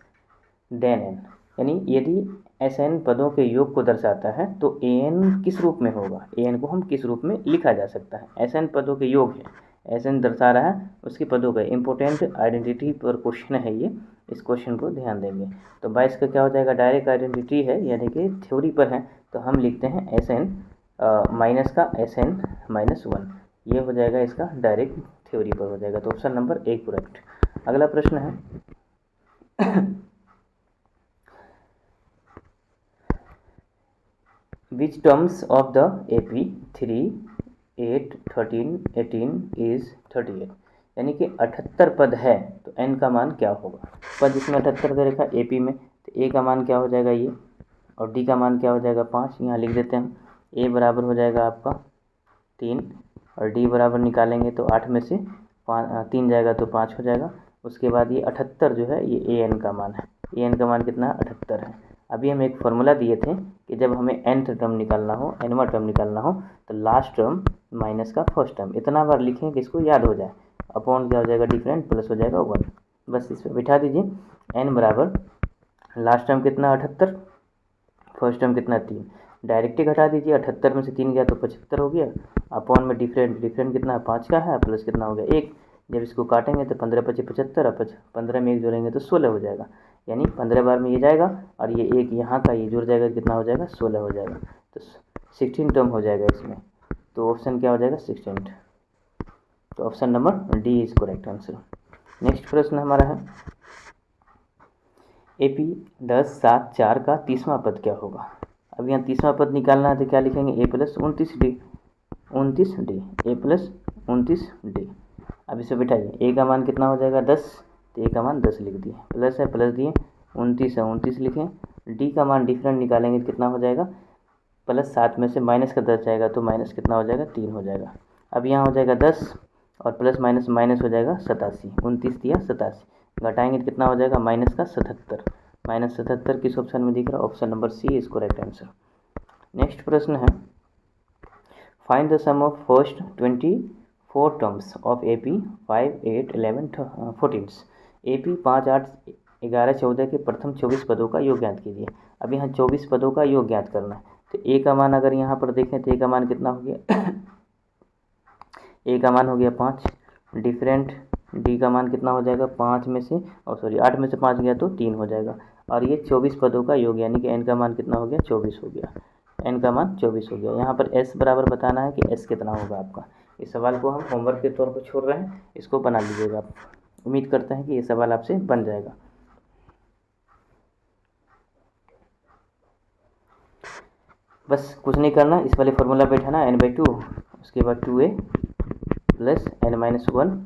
then n, यानी यदि Sn पदों के योग को दर्शाता है तो An किस रूप में होगा, An को हम किस रूप में लिखा जा सकता है। Sn पदों के योग है, Sn दर्शा रहा है उसके पदों का इंपॉर्टेंट आइडेंटिटी पर क्वेश्चन है ये, इस क्वेश्चन को ध्यान देंगे। तो 22 का क्या हो जाएगा, डायरेक्ट आइडेंटिटी है, यानी कि थ्योरी पर है, तो हम लिखते हैं Sn माइनस का Sn-1, ये हो जाएगा इसका डायरेक्ट थ्योरी पर हो जाएगा। तो ऑप्शन नंबर 1 करेक्ट। अगला प्रश्न है which terms of the AP 3, 8, 13, 18 is 38, यानी कि 78 पद है तो n का मान क्या होगा। पद इसमें 78 दे रखा है AP में, तो a का मान क्या हो जाएगा ये, और d का मान क्या हो जाएगा 5। यहाँ लिख देते हैं हम, a बराबर हो जाएगा आपका 3 और d बराबर निकालेंगे तो 8 में से 3 जाएगा तो 5 हो जाएगा। उसके बाद ये 78 जो है ये an का मान है, an का मान कितना 78 है। अभी हम एक फार्मूला दिए थे कि जब हमें nth टर्म निकालना हो, nवां टर्म निकालना हो, तो लास्ट टर्म माइनस का फर्स्ट टर्म इतना बार लिखें कि इसको याद हो जाए, अपॉन क्या हो जाएगा डिफरेंट, प्लस हो जाएगा 1, बस इस पर बिठा दीजिए। n बराबर लास्ट टर्म कितना 78, फर्स्ट टर्म कितना 3, डायरेक्ट ही घटा दीजिए, 78 में से 3 गया तो 75 हो गया, अपॉन में डिफरेंट कितना 5 का है, प्लस कितना हो गया 1। जब इसको काटेंगे तो 15 × 5 = 75, 15 में 1 जोड़ेंगे तो 16 हो जाएगा, यानी 15 बार में ये जाएगा और ये एक यहाँ का ये जुड़ जाएगा, कितना हो जाएगा 16 हो जाएगा, तो 16 टर्म हो जाएगा इसमें। तो ऑप्शन क्या हो जाएगा 16, तो option number D is correct answer. Next प्रश्न हमारा है AP 10, 7, 4 का 30वां पद क्या होगा। अब यहाँ 30वां पद निकालना है तो क्या लिखेंगे, a + 29d, 29d, a + 29d। अब इसे बिठाइए, a का मान कितना हो जाएगा 10, तो a का मान 10 लिख दिए, प्लस है प्लस दिए, 29 है 29 लिखें। d का मान डिफरेंट निकालेंगे तो कितना हो जाएगा, प्लस 7 में से माइनस का 10 जाएगा तो माइनस कितना हो जाएगा 3 हो जाएगा। अब यहाँ हो जाएगा 10 और प्लस माइनस माइनस हो जाएगा 87, 29 दिया 87, घटाएंगे तो कितना हो जाएगा माइनस का 77, -77 किस ऑप्शन में दिख रहा है? Option number C is correct answer. Next प्रश्न है, find the sum of first 24 terms of AP 5, 8, 11, 14। AP 5, 8, 11, 14 के प्रथम 24 पदों का योग ज्ञात कीजिए। अब यहाँ 24 पदों का योग ज्ञात करना है, तो ए का मान अगर यहाँ पर देखें तो ए का मान कितना हो गया? ए का मान हो गया 5, डिफरेंट डी का मान कितना हो जाएगा? 5 में से 8 में से 5 गया तो 3 हो जाएगा, और ये 24 पदों का योग, यानी कि एन का मान कितना हो गया? 24 हो गया। एन का मान 24 हो गया। यहाँ पर एस बराबर बताना है कि एस कितना होगा आपका। इस सवाल को हम होमवर्क के तौर पर छोड़ रहे हैं, इसको बना लीजिएगा आप। उम्मीद करते हैं कि ये सवाल आपसे बन जाएगा। बस कुछ नहीं करना, इस वाले फॉर्मूला बैठाना n/2, उसके बाद 2a plus n-1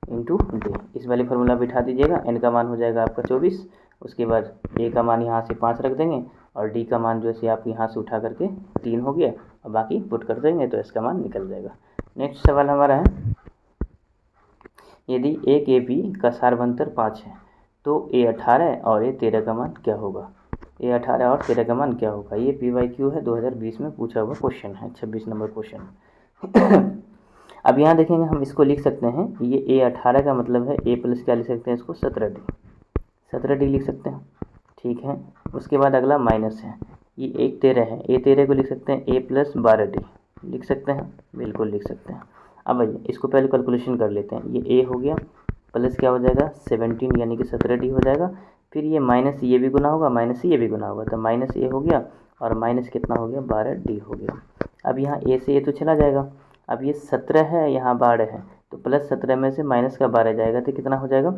into D, इस वाले फॉर्मूला बिठा दीजिएगा। n का मान हो जाएगा आपका 24, उसके बाद a का मान यहाँ से 5 रख देंगे, और d का मान जो है आप यहाँ से उठा करके 3 हो गया, और बाकी पुट कर देंगे तो इसका मान निकल जाएगा। नेक्स्ट सवाल हमारा है, यदि एक AP का सारवंतर 5 है तो A18 और A13 का मान क्या होगा? A18 और 13 का मान क्या होगा? ये PYQ है, 2020 में पूछा हुआ क्वेश्चन है, 26 नंबर क्वेश्चन। अब यहाँ देखेंगे, हम इसको लिख सकते हैं, ये A18 का मतलब है A प्लस क्या लिख सकते हैं इसको? 17D लिख सकते हैं, ठीक है। उसके बाद अगला माइनस है, ये एक 13 है, A13 को लिख सकते हैं A प्लस 12D, लिख सकते हैं, बिल्कुल लिख सकते हैं। अब आइए इसको पहले कैलकुलेशन कर लेते हैं। ये A हो गया, प्लस क्या हो जाएगा? 17 यानी कि 17D हो जाएगा। फिर ये माइनस ये भी गुना होगा, माइनस ये भी गुना होगा, तो माइनस A हो गया, और माइनस कितना हो गया? 12D हो गया। अब यहाँ A से A तो चला जाएगा, अब ये 17 है, यहाँ 12 है, तो प्लस 17 में से माइनस का 12 जाएगा तो कितना हो जाएगा?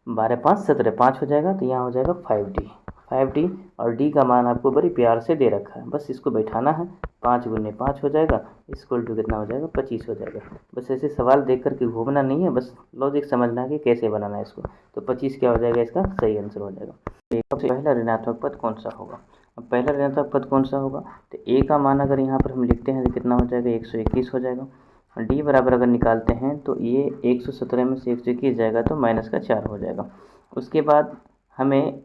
12 5 17, 5 हो जाएगा, तो यहाँ हो जाएगा 5D, और D का मान आपको बड़ी प्यार से दे रखा है, बस इसको बैठाना है। 5 गुने 5 हो जाएगा, इक्वल टू कितना हो जाएगा? 25 हो जाएगा। बस ऐसे सवाल देख करके घूमना नहीं है, बस लॉजिक समझना है कि कैसे बनाना है इसको। तो 25 क्या हो जाएगा? इसका सही आंसर हो जाएगा। सबसे पहला ऋणात्मक पद कौन सा होगा? अब पहला ऋणात्मक पद कौन सा होगा? तो A का मान अगर यहाँ पर हम लिखते हैं तो कितना हो जाएगा? 121 हो जाएगा। D बराबर अगर निकालते हैं तो ये 117 में से 121 जाएगा तो माइनस का 4 हो जाएगा। उसके बाद हमें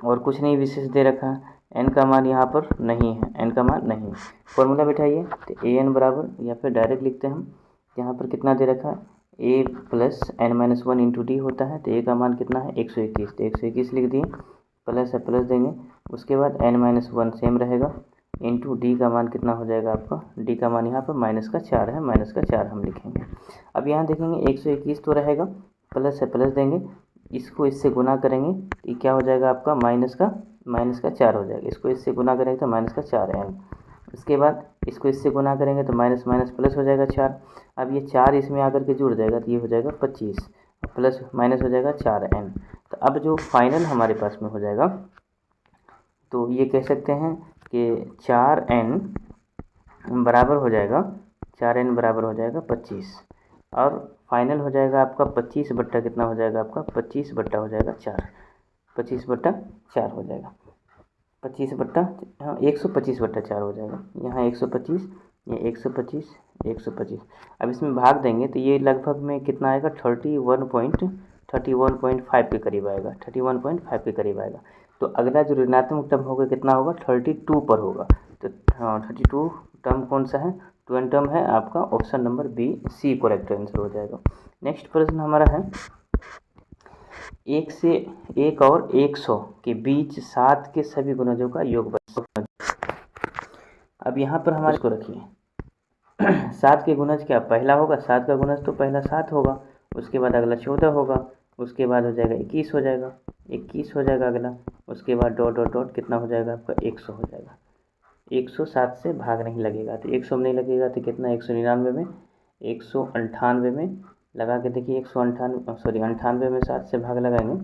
और कुछ नहीं विशेष दे रखा है, n का मान यहाँ पर नहीं है, n का मान नहीं। फॉर्मूला बैठाइए, तो an बराबर, या फिर डायरेक्ट लिखते हैं हम, यहाँ पर कितना दे रखा है? a plus n-1 into D होता है, तो a का मान कितना है? 121, तो 121 लिख दिए, प्लस है प्लस देंगे, उसके बाद n-1 सेम रहेगा, इंटू डी का मान कितना हो जाएगा आपका? डी का मान यहाँ पर माइनस का 4 है, माइनस का 4 हम लिखेंगे। अब यहाँ देखेंगे 121 तो रहेगा, प्लस है प्लस देंगे, इसको इससे गुना करेंगे, ये क्या हो जाएगा आपका? माइनस का 4 हो जाएगा। इसको इससे गुना करेंगे तो माइनस का 4 है। उसके बाद इसको इससे गुना करेंगे तो माइनस माइनस प्लस हो जाएगा 4। अब ये 4 इसमें आकर के जुड़ जाएगा तो ये हो जाएगा 25, प्लस माइनस हो जाएगा 4n। तो अब जो फाइनल हमारे पास में हो जाएगा, तो ये कह सकते हैं कि 4n बराबर हो जाएगा, 4n बराबर हो जाएगा 25, और फाइनल हो जाएगा आपका 25 बट्टा कितना हो जाएगा आपका? 25 बट्टा हो जाएगा 4, 25 बट्टा 4 हो जाएगा, 25 बट्टा, हाँ 125 बट्टा 4 हो जाएगा। यहाँ 125, ये 125, 125। अब इसमें भाग देंगे तो ये लगभग में कितना आएगा? 31.5 के करीब आएगा, 31.5 के करीब आएगा। तो अगला जो ऋणात्मक टर्म होगा कितना होगा? 32 पर होगा। तो हाँ 32 टर्म कौन सा है? 2n टर्म है आपका, option number B C correct answer हो जाएगा। नेक्स्ट प्रश्न हमारा है, 1 से 1 और 100 के बीच 7 के सभी गुणजों का योग बताओ। अब यहाँ पर हमारे को रखिए 7 के गुणज क्या पहला होगा? 7 का गुणज तो पहला 7 होगा, उसके बाद अगला 14 होगा, उसके बाद हो जाएगा 21 हो जाएगा, 21 हो जाएगा अगला, उसके बाद डॉट डॉट डॉट कितना हो जाएगा आपका? 100 हो जाएगा। 107 से भाग नहीं लगेगा, तो 100 में नहीं लगेगा तो कितना? 199 में, 198 में लगा के देखिए, 98 में 7 से भाग लगाएंगे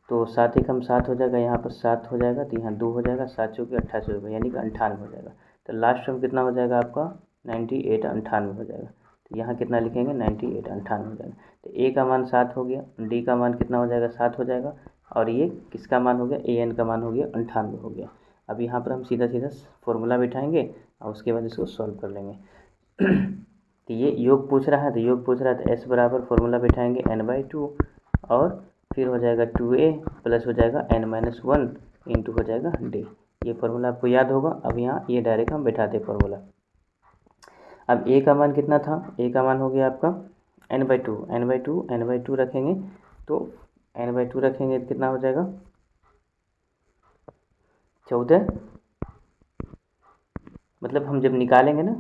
तो 7 ही कम 7 हो जाएगा, यहाँ पर 7 हो जाएगा, तो यहाँ 2 हो जाएगा, 7 चौके 28 हो जाएगा, यानी कि 98 हो जाएगा। तो लास्ट टर्म कितना हो जाएगा आपका? 98 98 हो जाएगा। तो यहाँ कितना लिखेंगे? 98 98 हो जाएगा। तो ए का मान 7 हो गया, डी का मान कितना हो जाएगा? 7 हो जाएगा, और ये किसका मान हो गया? an का मान हो गया 98 हो गया। अब यहाँ पर हम सीधा सीधा फॉर्मूला बिठाएंगे और उसके बाद इसको सॉल्व कर लेंगे। तो ये योग पूछ रहा है, तो योग पूछ रहा है, तो s बराबर फॉर्मूला बिठाएंगे n/2 और फिर हो जाएगा 2a प्लस हो जाएगा n-1 इंटू हो जाएगा d। ये फार्मूला आपको याद होगा। अब यहाँ ये डायरेक्ट हम बैठाते फार्मूला। अब a का मान कितना था, a का मान हो गया आपका n/2 रखेंगे तो n/2 रखेंगे तो कितना हो जाएगा 14। मतलब हम जब निकालेंगे ना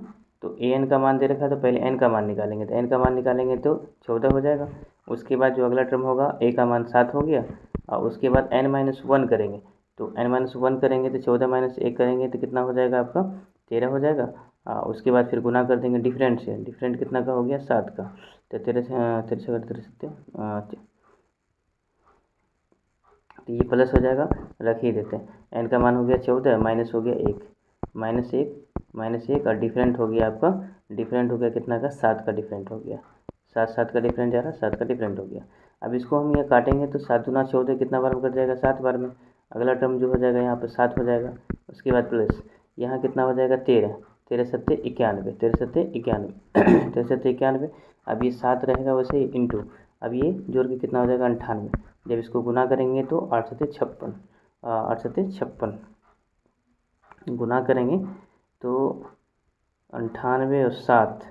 तो an का मान दे रखा है तो पहले n का मान निकालेंगे, तो n का मान निकालेंगे तो 14 हो जाएगा। उसके बाद जो अगला टर्म होगा a का मान 7 हो गया और उसके बाद n-1 करेंगे तो n-1 करेंगे तो 14 - 1 करेंगे तो कितना हो जाएगा आपका 13 हो जाएगा। उसके बाद फिर गुना कर देंगे डिफरेंट से, डिफरेंट कितना का हो गया 7 का, तो 13 से 13 तो ये प्लस हो जाएगा, रख ही देते हैं। n का मान हो गया 14 माइनस हो गया 1 -1 और डिफरेंट हो गया आपका, डिफरेंट हो गया कितना का 7 का डिफरेंट हो गया, 7 का डिफरेंट जा रहा है, 7 का डिफरेंट हो गया। अब इसको हम ये काटेंगे तो 7 दूना 14 कितना बार में कट जाएगा 7 बार में। अगला टर्म जो हो जाएगा यहाँ पर 7 हो जाएगा। उसके बाद प्लस यहाँ कितना हो जाएगा 13, 13 सत्ते 91, 13 सत्ते 91 13 सत्ते 91। अब ये 7 रहेगा वैसे ही इंटू, अब ये जोड़ के कितना हो जाएगा 98। जब इसको गुना करेंगे तो 8 सत्ते 56, 8 सत्ते 56 गुना करेंगे तो 98 और 7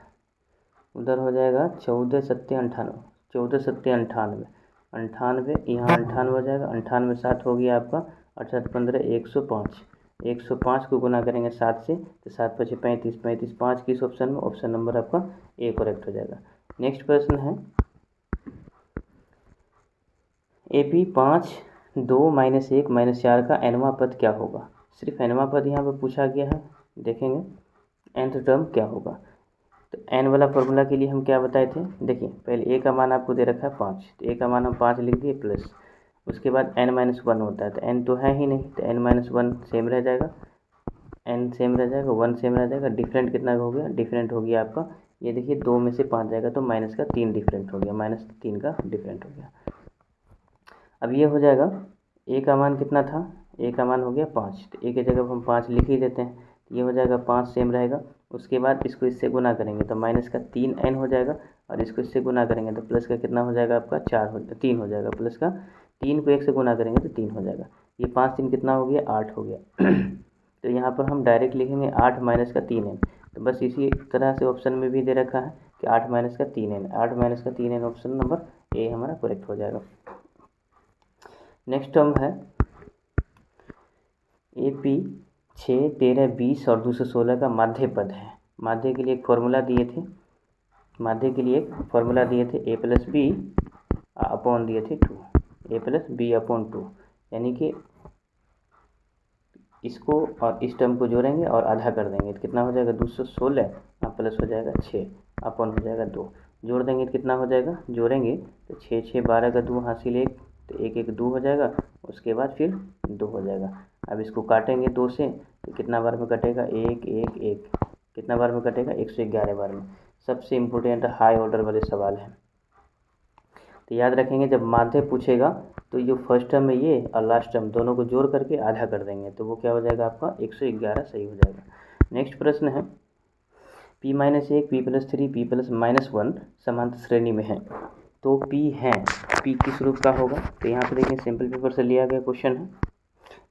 उधर हो जाएगा 14 सत्ते 98, 14 सत्ते 98, 98 यहाँ 98 हो जाएगा, 98 7 हो गया आपका 8 7 15 105, 105 को गुना करेंगे 7 से तो 7 5 35, 35 5 किस ऑप्शन में, ऑप्शन नंबर आपका ए करेक्ट हो जाएगा। नेक्स्ट प्रश्न है AP 5 2 - 1 - 4 का nवां पद क्या होगा। सिर्फ nवां पद यहाँ पर पूछा गया है, देखेंगे nth टर्म क्या होगा। तो n वाला फॉर्मूला के लिए हम क्या बताए थे, देखिए पहले a का मान आपको दे रखा है 5, तो a का मान हम 5 लिख दिए प्लस, उसके बाद n-1 होता है तो n तो है ही नहीं तो n-1 सेम रह जाएगा, n सेम रह जाएगा, 1 सेम रह जाएगा। डिफरेंट कितना हो गया, डिफरेंट हो गया आपका, ये देखिए 2 में से 5 जाएगा तो माइनस का 3 डिफरेंट हो गया, -3 का डिफरेंट हो गया। अब ये हो जाएगा a का मान कितना था, a का मान हो गया 5, तो a की जगह हम 5 लिख ही देते हैं, ये हो जाएगा 5 सेम रहेगा। उसके बाद इसको इससे गुना करेंगे तो माइनस का 3n हो जाएगा और इसको इससे गुना करेंगे तो प्लस का कितना हो जाएगा आपका 3 हो जाएगा, प्लस का 3 को 1 से गुना करेंगे तो 3 हो जाएगा। ये 5 3 कितना हो गया 8 हो गया तो यहाँ पर हम डायरेक्ट लिखेंगे 8 माइनस का 3n, तो बस इसी तरह से ऑप्शन में भी दे रखा है कि 8 माइनस का 3n, 8 माइनस का 3n ऑप्शन नंबर ए हमारा करेक्ट हो जाएगा। नेक्स्ट टर्म है AP 6 13 20 और 216 का माध्य पद है। माध्य के लिए एक फॉर्मूला दिए थे, माध्य के लिए एक फॉर्मूला दिए थे a + b अपॉन दिए थे 2, a + b अपॉन 2, यानी कि इसको और इस टर्म को जोड़ेंगे और आधा कर देंगे तो कितना हो जाएगा 216 प्लस हो जाएगा 6 अपॉन हो जाएगा 2, जोड़ देंगे तो कितना हो जाएगा, जोड़ेंगे तो 6 6 12 का 2 हासिल 1 तो 1 1 2 हो जाएगा, उसके बाद फिर 2 हो जाएगा। अब इसको काटेंगे 2 से तो कितना बार में कटेगा 1 1 1, कितना बार में कटेगा 111 बार में। सबसे इम्पोर्टेंट हाई ऑर्डर वाले सवाल हैं, तो याद रखेंगे जब माध्य पूछेगा तो जो फर्स्ट टर्म है ये और लास्ट टर्म दोनों को जोड़ करके आधा कर देंगे तो वो क्या हो जाएगा आपका 111 सही हो जाएगा। नेक्स्ट प्रश्न है p - 1 p + 3 p + -1 समांतर श्रेणी में है तो p है, p किस रूप का होगा। तो यहाँ पे देखें सिंपल पेपर से लिया गया क्वेश्चन है,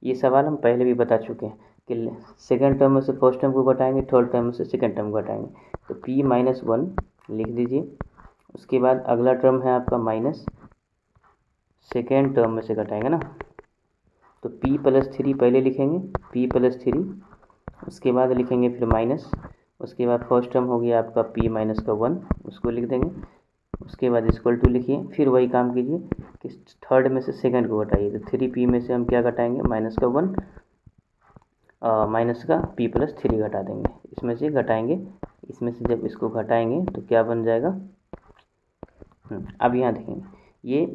ये सवाल हम पहले भी बता चुके हैं कि सेकेंड टर्म में से फर्स्ट टर्म को घटाएंगे, थर्ड टर्म में से सेकेंड टर्म को घटाएंगे, तो p - 1 लिख दीजिए। उसके बाद अगला टर्म है आपका माइनस, सेकेंड टर्म में से घटाएंगे ना तो p + 3 पहले लिखेंगे, p + 3, उसके बाद लिखेंगे फिर माइनस, उसके बाद फर्स्ट टर्म हो गया आपका p - 1 उसको लिख देंगे, उसके बाद इक्वल टू लिखिए। फिर वही काम कीजिए कि थर्ड में से सेकंड को घटाइए, तो 3p में से हम क्या घटाएंगे -1 माइनस का p + 3 घटा देंगे, इसमें से घटाएंगे, इसमें से जब इसको घटाएंगे तो क्या बन जाएगा। अब यहाँ देखेंगे ये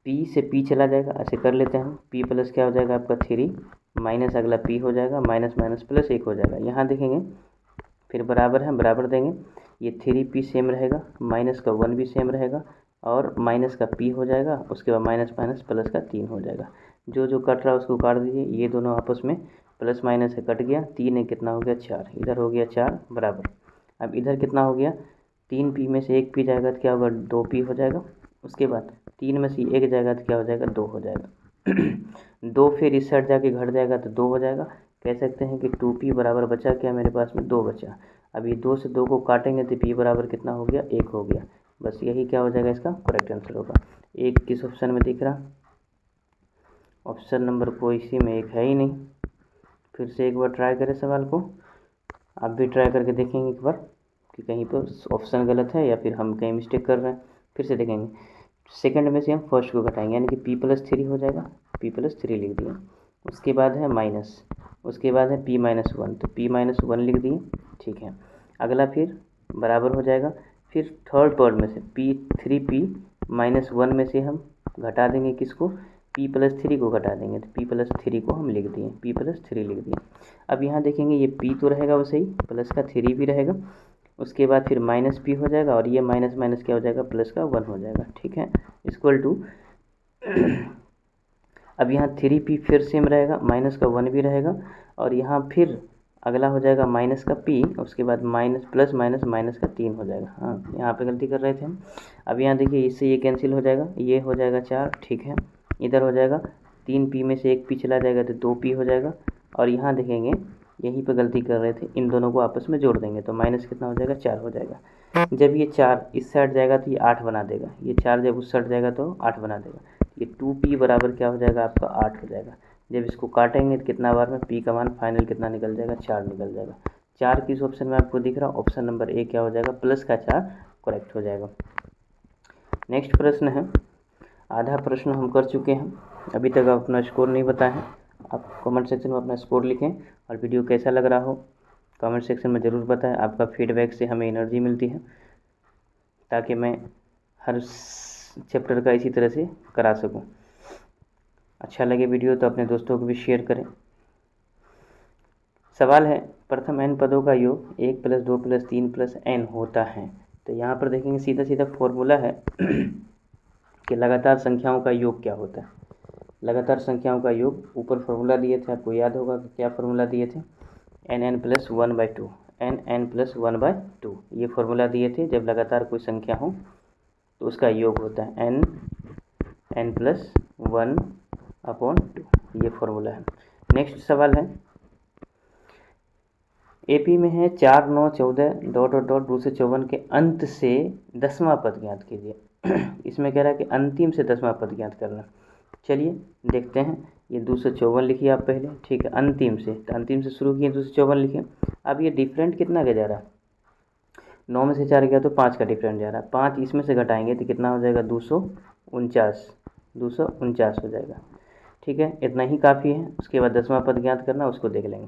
p से p चला जाएगा, ऐसे कर लेते हैं हम, p प्लस क्या हो जाएगा आपका 3 माइनस अगला p हो जाएगा, माइनस माइनस प्लस 1 हो जाएगा। यहाँ देखेंगे फिर बराबर है, बराबर देंगे, ये 3p सेम रहेगा, माइनस का 1 भी सेम रहेगा और माइनस का p हो जाएगा, उसके बाद माइनस माइनस प्लस का 3 हो जाएगा। जो जो कट रहा है उसको काट दीजिए, ये दोनों आपस में प्लस माइनस है कट गया, 3 है कितना हो गया 4, इधर हो गया 4 बराबर। अब इधर कितना हो गया 3p में से 1p जाएगा तो क्या होगा 2p हो जाएगा, उसके बाद 3 में से एक जाएगा तो क्या हो जाएगा 2 हो जाएगा 2 फिर इस साइड जाके घट जाएगा तो 2 हो जाएगा। कह सकते हैं कि 2p बराबर बचा क्या मेरे पास में 2 बचा। अब ये 2 से 2 को काटेंगे तो p बराबर कितना हो गया 1 हो गया। बस यही क्या हो जाएगा इसका करेक्ट आंसर होगा। एक किस ऑप्शन में दिख रहा, ऑप्शन नंबर कोई इसी में एक है ही नहीं। फिर से एक बार ट्राई करें सवाल को, आप भी ट्राई करके देखेंगे एक बार कि कहीं पर ऑप्शन गलत है या फिर हम कहीं मिस्टेक कर रहे हैं। फिर से देखेंगे, सेकंड में से हम फर्स्ट को घटाएंगे यानी कि p+3 हो जाएगा, p+3 लिख दिए। उसके बाद है माइनस, उसके बाद है p-1 तो p-1 लिख दिए, ठीक है। अगला फिर बराबर हो जाएगा, फिर थर्ड पार्ट में से p3p-1 में से हम घटा देंगे किसको, p+3 को घटा देंगे तो p+3 को हम लिख दिए, p+3 लिख दिए। अब यहाँ देखेंगे ये p तो रहेगा वैसे ही, प्लस का 3 भी रहेगा। उसके बाद फिर माइनस p हो जाएगा और ये माइनस माइनस क्या हो जाएगा प्लस का 1 हो जाएगा, ठीक है। इक्वल टू अब यहाँ 3p फिर सेम रहेगा, माइनस का 1 भी रहेगा और यहाँ फिर अगला हो जाएगा माइनस का p, उसके बाद माइनस प्लस माइनस माइनस का 3 हो जाएगा। हाँ यहाँ पे गलती कर रहे थे हम। अब यहाँ देखिए इससे ये कैंसिल हो जाएगा, ये हो जाएगा 4, ठीक है। इधर हो जाएगा 3p में से एक p चला जाएगा तो 2p हो जाएगा। और यहाँ देखेंगे यहीं पे गलती कर रहे थे, इन दोनों को आपस में जोड़ देंगे तो माइनस कितना हो जाएगा 4 हो जाएगा। जब ये 4 इस साइड जाएगा तो ये 8 बना देगा, ये 4 जब उस साइड जाएगा तो 8 बना देगा। ये 2p बराबर क्या हो जाएगा आपका 8 हो जाएगा। जब इसको काटेंगे तो कितना बार में p का मान फाइनल कितना निकल जाएगा 4 निकल जाएगा। 4 किस ऑप्शन में आपको दिख रहा है, ऑप्शन नंबर ए क्या हो जाएगा प्लस का 4 करेक्ट हो जाएगा। नेक्स्ट प्रश्न है, आधा प्रश्न हम कर चुके हैं, अभी तक आप अपना स्कोर नहीं बताए हैं। आप कमेंट सेक्शन में अपना स्कोर लिखें और वीडियो कैसा लग रहा हो कमेंट सेक्शन में ज़रूर बताएं। आपका फीडबैक से हमें एनर्जी मिलती है ताकि मैं हर चैप्टर का इसी तरह से करा सकूं। अच्छा लगे वीडियो तो अपने दोस्तों को भी शेयर करें। सवाल है, प्रथम n पदों का योग 1 + 2 + 3 + n होता है। तो यहाँ पर देखेंगे सीधा सीधा फॉर्मूला है कि लगातार संख्याओं का योग क्या होता है। लगातार संख्याओं का योग, ऊपर फार्मूला दिए थे, आपको याद होगा कि क्या फार्मूला दिए थे, n + 1/2, n + 1/2 ये फार्मूला दिए थे। जब लगातार कोई संख्या हो तो उसका योग होता है n + 1/2, ये फार्मूला है। नेक्स्ट सवाल है, एपी में है 4, 9, 14 ... 254 के अंत से 10वां पद ज्ञात कीजिए। इसमें कह रहा है कि अंतिम से 10वां पद ज्ञात करना। चलिए देखते हैं, ये 254 लिखिए आप पहले, ठीक है। अंतिम से, तो अंतिम से शुरू किए 254 लिखिए। अब ये डिफरेंट कितना का जा रहा है, 9 में से 4 गया तो 5 का डिफरेंट जा रहा है। 5 इसमें से घटाएंगे तो कितना हो जाएगा 249 हो जाएगा, ठीक है। इतना ही काफ़ी है। उसके बाद 10वां पद ज्ञात करना, उसको देख लेंगे।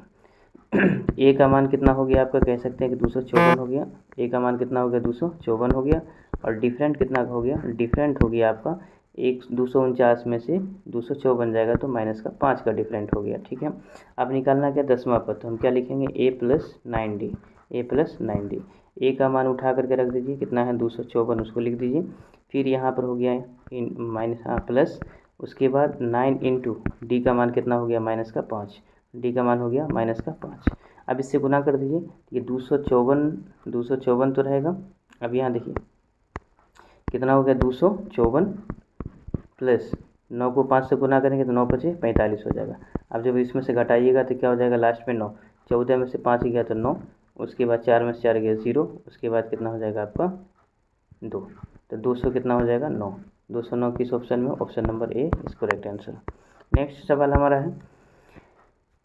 ए का मान कितना हो गया आपका, कह सकते हैं कि 254 हो गया। ए का मान कितना हो गया 254 हो गया। और डिफरेंट कितना हो गया, डिफरेंट हो गया आपका 249 में से 254 बन जाएगा तो माइनस का 5 का डिफरेंट हो गया, ठीक है। अब निकालना क्या 10वां पद, तो हम क्या लिखेंगे a + 9d, ए का मान उठा करके रख दीजिए, कितना है 254, उसको लिख दीजिए। फिर यहाँ पर हो गया माइनस प्लस, उसके बाद 9 × डी का मान कितना हो गया -5, डी का मान हो गया -5। अब इससे गुना कर दीजिए, ये 254 तो रहेगा। अब यहाँ देखिए कितना हो गया 254 प्लस 9 को 5 से गुना करेंगे तो 9 × 5 = 45 हो जाएगा। अब जब इसमें से घटाइएगा तो क्या हो जाएगा लास्ट में 9, 14 में से 5 गया तो 9, उसके बाद 4 में से 4 गया 0, उसके बाद कितना हो जाएगा आपका 2, तो 200 कितना हो जाएगा 9, 209 किस ऑप्शन में, option number A is correct answer. Next सवाल हमारा है,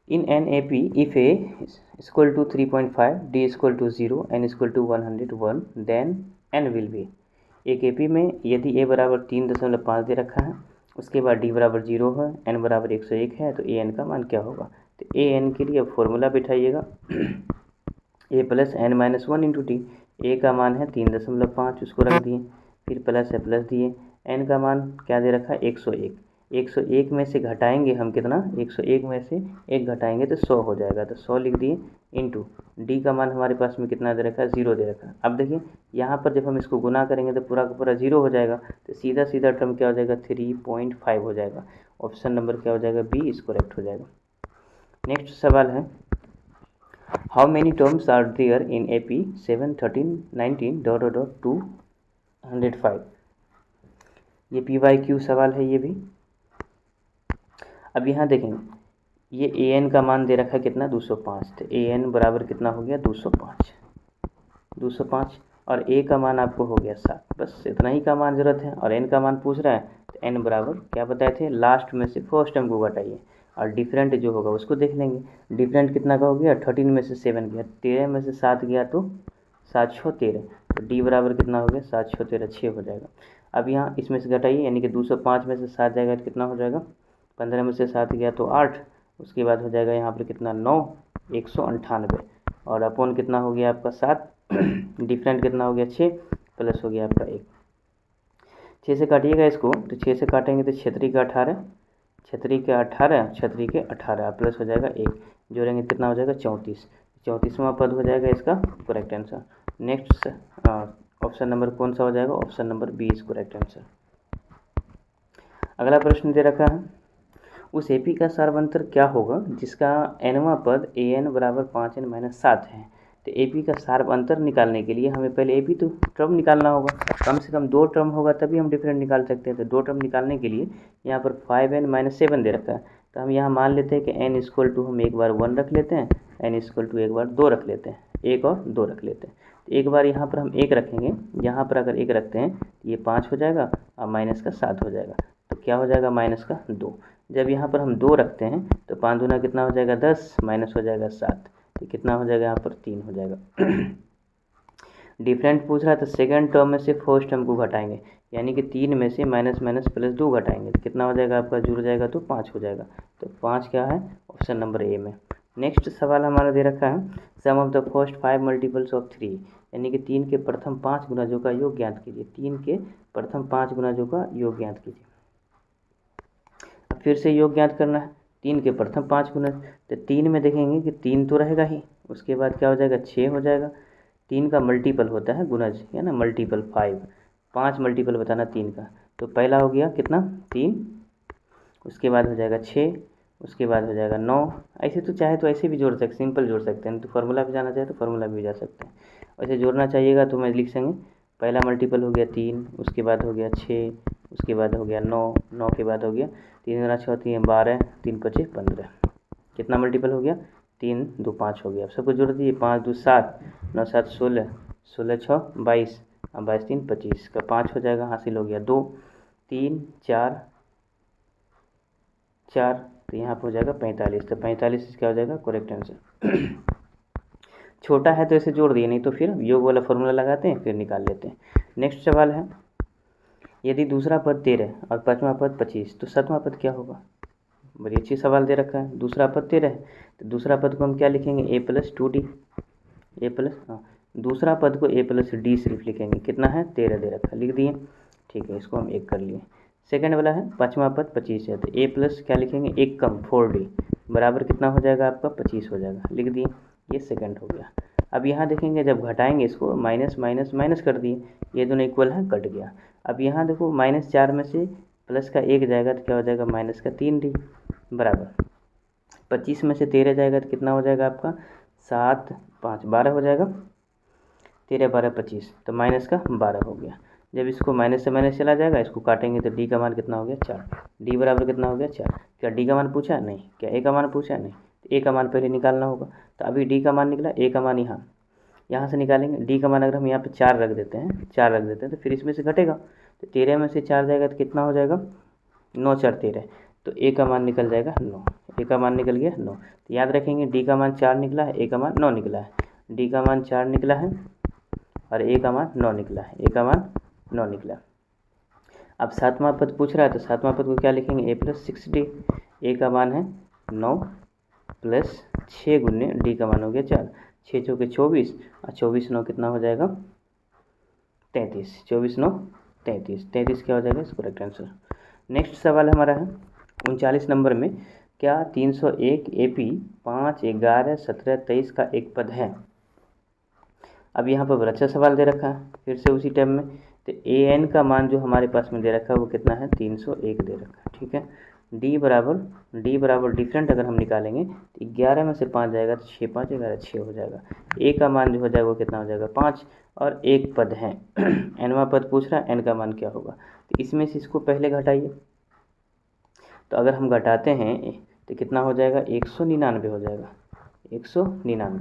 in an A P if A equal to 3.5, D equal to 0, N equal to 101, then N will be. एक ए पी में यदि ए बराबर 3.5 दे रखा है, उसके बाद डी बराबर 0 है, एन बराबर 101 है, तो ए एन का मान क्या होगा। तो ए एन के लिए अब फॉर्मूला बिठाइएगा, ए + n - 1 × टी। ए का मान है 3.5, उसको रख दिए, फिर प्लस है प्लस दिए, एन का मान क्या दे रखा है 101। 101 में से घटाएंगे हम कितना, 101 में से 1 घटाएंगे तो 100 हो जाएगा, तो 100 लिख दिए, इंटू डी का मान हमारे पास में कितना दे रखा है 0 दे रखा है। अब देखिए यहाँ पर जब हम इसको गुना करेंगे तो पूरा का पूरा 0 हो जाएगा, तो सीधा सीधा टर्म क्या हो जाएगा 3.5 हो जाएगा। ऑप्शन नंबर क्या हो जाएगा बी इस करेक्ट हो जाएगा। नेक्स्ट सवाल है, how many terms are there in A P 7, 13, 19 ... 205। ये PYQ सवाल है ये भी। अब यहाँ देखेंगे ये AN का मान दे रखा है कितना 205, तो AN बराबर कितना हो गया 205 और A का मान आपको हो गया 7, बस इतना ही का मान ज़रूरत है। और N का मान पूछ रहा है तो N बराबर क्या बताए थे, लास्ट में से फर्स्ट टर्म को घटाइए और डिफरेंट जो होगा उसको देख लेंगे। डिफरेंट कितना का हो गया 13 में से 7 गया, 13 में से 7 गया तो 7 6 13, तो D बराबर कितना हो गया 7 6 13 6 हो जाएगा। अब यहाँ इसमें से घटाइए यानी कि 205 में से 7 जाएगा तो कितना हो जाएगा, 15 में से 7 गया तो 8, उसके बाद हो जाएगा यहाँ पर कितना 9 198 और अपॉन कितना हो गया आपका 7, डिफरेंट कितना हो गया 6 प्लस हो गया आपका 1। 6 से काटिएगा इसको तो 6 से काटेंगे तो 6 3 का 18, 6 3 के 18, 6 3 के 18 प्लस हो जाएगा 1, जोड़ेंगे कितना हो जाएगा 34, 34वां पद हो जाएगा इसका correct answer. Next option number कौन सा हो जाएगा, option number B is correct answer. अगला प्रश्न दे रखा है उस एपी का सार्वंतर क्या होगा जिसका nवां पद an बराबर 5n-7 है। तो एपी का सार्वंतर निकालने के लिए हमें पहले एपी तो टर्म निकालना होगा, कम से कम 2 टर्म होगा तभी हम डिफरेंट निकाल सकते हैं। तो 2 टर्म निकालने के लिए यहाँ पर 5n-7 दे रखा है, तो हम यहाँ मान लेते हैं कि n इक्वल टू हम एक बार 1 रख लेते हैं, n इक्वल टू एक बार 2 रख लेते हैं, 1 और 2 रख लेते हैं। तो एक बार यहाँ पर हम 1 रखेंगे, यहाँ पर अगर 1 रखते हैं तो ये 5 हो जाएगा और माइनस का 7 हो जाएगा, तो क्या हो जाएगा माइनस का 2। जब यहाँ पर हम 2 रखते हैं तो 5 दूना कितना हो जाएगा 10, माइनस हो जाएगा 7, तो कितना हो जाएगा यहाँ पर 3 हो जाएगा। डिफरेंट पूछ रहा है तो सेकंड टर्म में से फर्स्ट टर्म को घटाएंगे, यानी कि 3 में से माइनस माइनस प्लस 2 घटाएंगे तो कितना हो जाएगा आपका, जुड़ जाएगा तो 5 हो जाएगा। तो 5 क्या है ऑप्शन नंबर ए में। नेक्स्ट सवाल हमारा दे रखा है sum of the first 5 multiples of 3, यानी कि 3 के प्रथम 5 गुणजों का योग ज्ञात कीजिए। 3 के प्रथम 5 गुणजों का योग ज्ञात कीजिए। फिर से योग ज्ञात करना है, 3 के प्रथम 5 गुणज, तो 3 में देखेंगे कि 3 तो रहेगा ही, उसके बाद क्या हो जाएगा 6 हो जाएगा। 3 का मल्टीपल होता है गुणज है ना, मल्टीपल 5 मल्टीपल बताना 3 का, तो पहला हो गया कितना 3, उसके बाद हो जाएगा 6, उसके बाद हो जाएगा 9। ऐसे तो चाहे तो ऐसे भी जोड़ सकते, सिंपल जोड़ सकते हैं, तो फार्मूला भी जाना चाहे तो फार्मूला भी जा सकते हैं। वैसे जोड़ना चाहिएगा तो मैं लिख सकेंगे पहला मल्टीपल हो गया 3, उसके बाद हो गया 6, उसके बाद हो गया 9, 9 के बाद हो गया 3 गुना 6 3 12, 3 5 15, कितना मल्टीपल हो गया 3 2 5 हो गया। अब सबको जोड़ दिए 5 2 7, 9 7 16, 16 6 22, 22 3 25 का 5 हो जाएगा, हासिल हो गया 2 3 4 4, तो यहाँ पर हो जाएगा 45, तो 45 क्या हो जाएगा करेक्ट आंसर। छोटा है तो इसे जोड़ दिए, नहीं तो फिर योग वाला फॉर्मूला लगाते हैं फिर निकाल लेते हैं। नेक्स्ट सवाल है यदि दूसरा पद 13 और पाँचवा पद 25 तो सातवां पद क्या होगा। बड़ी अच्छी सवाल दे रखा है, दूसरा पद 13 है तो दूसरा पद को हम क्या लिखेंगे a + 2d, a प्लस दूसरा पद को a + d सिर्फ लिखेंगे, कितना है 13 दे रखा है, लिख दिए ठीक है, इसको हम 1 कर लिए। सेकंड वाला है पाँचवा पद 25 है तो a प्लस क्या लिखेंगे 1 कम 4d बराबर कितना हो जाएगा आपका 25 हो जाएगा, लिख दिए, ये सेकंड हो गया। अब यहाँ देखेंगे जब घटाएंगे इसको माइनस माइनस माइनस कर दिए, ये दोनों इक्वल है कट गया। अब यहाँ देखो -4 में से प्लस का 1 जाएगा तो क्या हो जाएगा -3d बराबर 25 में से 13 जाएगा तो कितना हो जाएगा आपका 7 5 12 हो जाएगा, 13 12 25 तो -12 हो गया। जब इसको माइनस से माइनस चला जाएगा, इसको काटेंगे तो डी का मान कितना हो गया 4, डी बराबर कितना हो गया 4। क्या डी का मान पूछा नहीं, क्या ए का मान पूछा नहीं, तो ए का मान पहले निकालना होगा। तो अभी डी का मान निकला, ए का मान यहाँ से निकालेंगे। डी का मान अगर हम यहाँ पे 4 रख देते हैं, 4 रख देते हैं तो फिर इसमें से घटेगा, तो 13 में से 4 जाएगा तो कितना हो जाएगा 9 4 13, तो ए का मान निकल जाएगा 9, ए का मान निकल गया 9। तो याद रखेंगे डी का मान 4 निकला है, ए का मान 9 निकला है, डी का मान 4 निकला है और ए का मान 9 निकला है, ए का मान 9 निकला। अब सातवां पद पूछ रहा है तो सातवां पद को क्या लिखेंगे a + 6d, ए का मान है 9 प्लस 6 गुने डी का मान हो गया 4, 6 चौके 24 और 24 9 कितना हो जाएगा 33, 24 9 33, 33 क्या हो जाएगा इसका करेक्ट आंसर। नेक्स्ट सवाल हमारा है 39 नंबर में, क्या 301 AP 5 11 17 23 का एक पद है। अब यहाँ पर बड़ा अच्छा सवाल दे रखा है फिर से उसी टाइम में, तो an का मान जो हमारे पास में दे रखा है वो कितना है 301 दे रखा है, ठीक है। डी बराबर डिफरेंट अगर हम निकालेंगे तो 11 में से 5 जाएगा तो 6 5 11 6 हो जाएगा। ए का मान जो हो जाएगा वो कितना हो जाएगा 5, और एक पद है एनवा पद पूछ रहा है, एन का मान क्या होगा। तो इसमें से इसको पहले घटाइए, तो अगर हम घटाते हैं तो कितना हो जाएगा 199 हो जाएगा, 199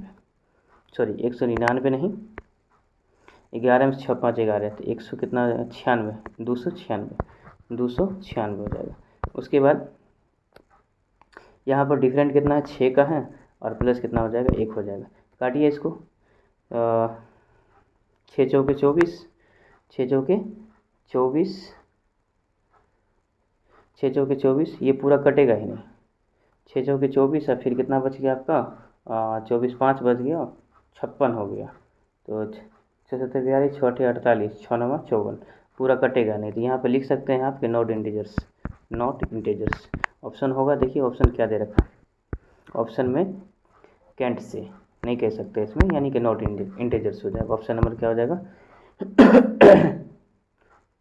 सॉरी 199 नहीं, 11 में से 6 5 11 तो 100 कितना 96 296 हो जाएगा। उसके बाद यहाँ पर डिफरेंट कितना है 6 का है, और प्लस कितना हो जाएगा 1 हो जाएगा। काटिए इसको, 6 चौके 24, 6 चौके 24, 6 चौके 24, ये पूरा कटेगा ही नहीं, 6 चौके 24 और फिर कितना बच गया आपका 24 5 बच गया 56 हो गया। तो 6 7 42 6 8 48 6 9 54, पूरा कटेगा नहीं। तो यहाँ पे लिख सकते हैं आपके नॉट इंटीजर्स ऑप्शन होगा। देखिए ऑप्शन क्या दे रखा है, ऑप्शन में कैंट से नहीं कह सकते इसमें, यानी कि नॉट इंटीजर्स हो जाएगा। ऑप्शन नंबर क्या हो जाएगा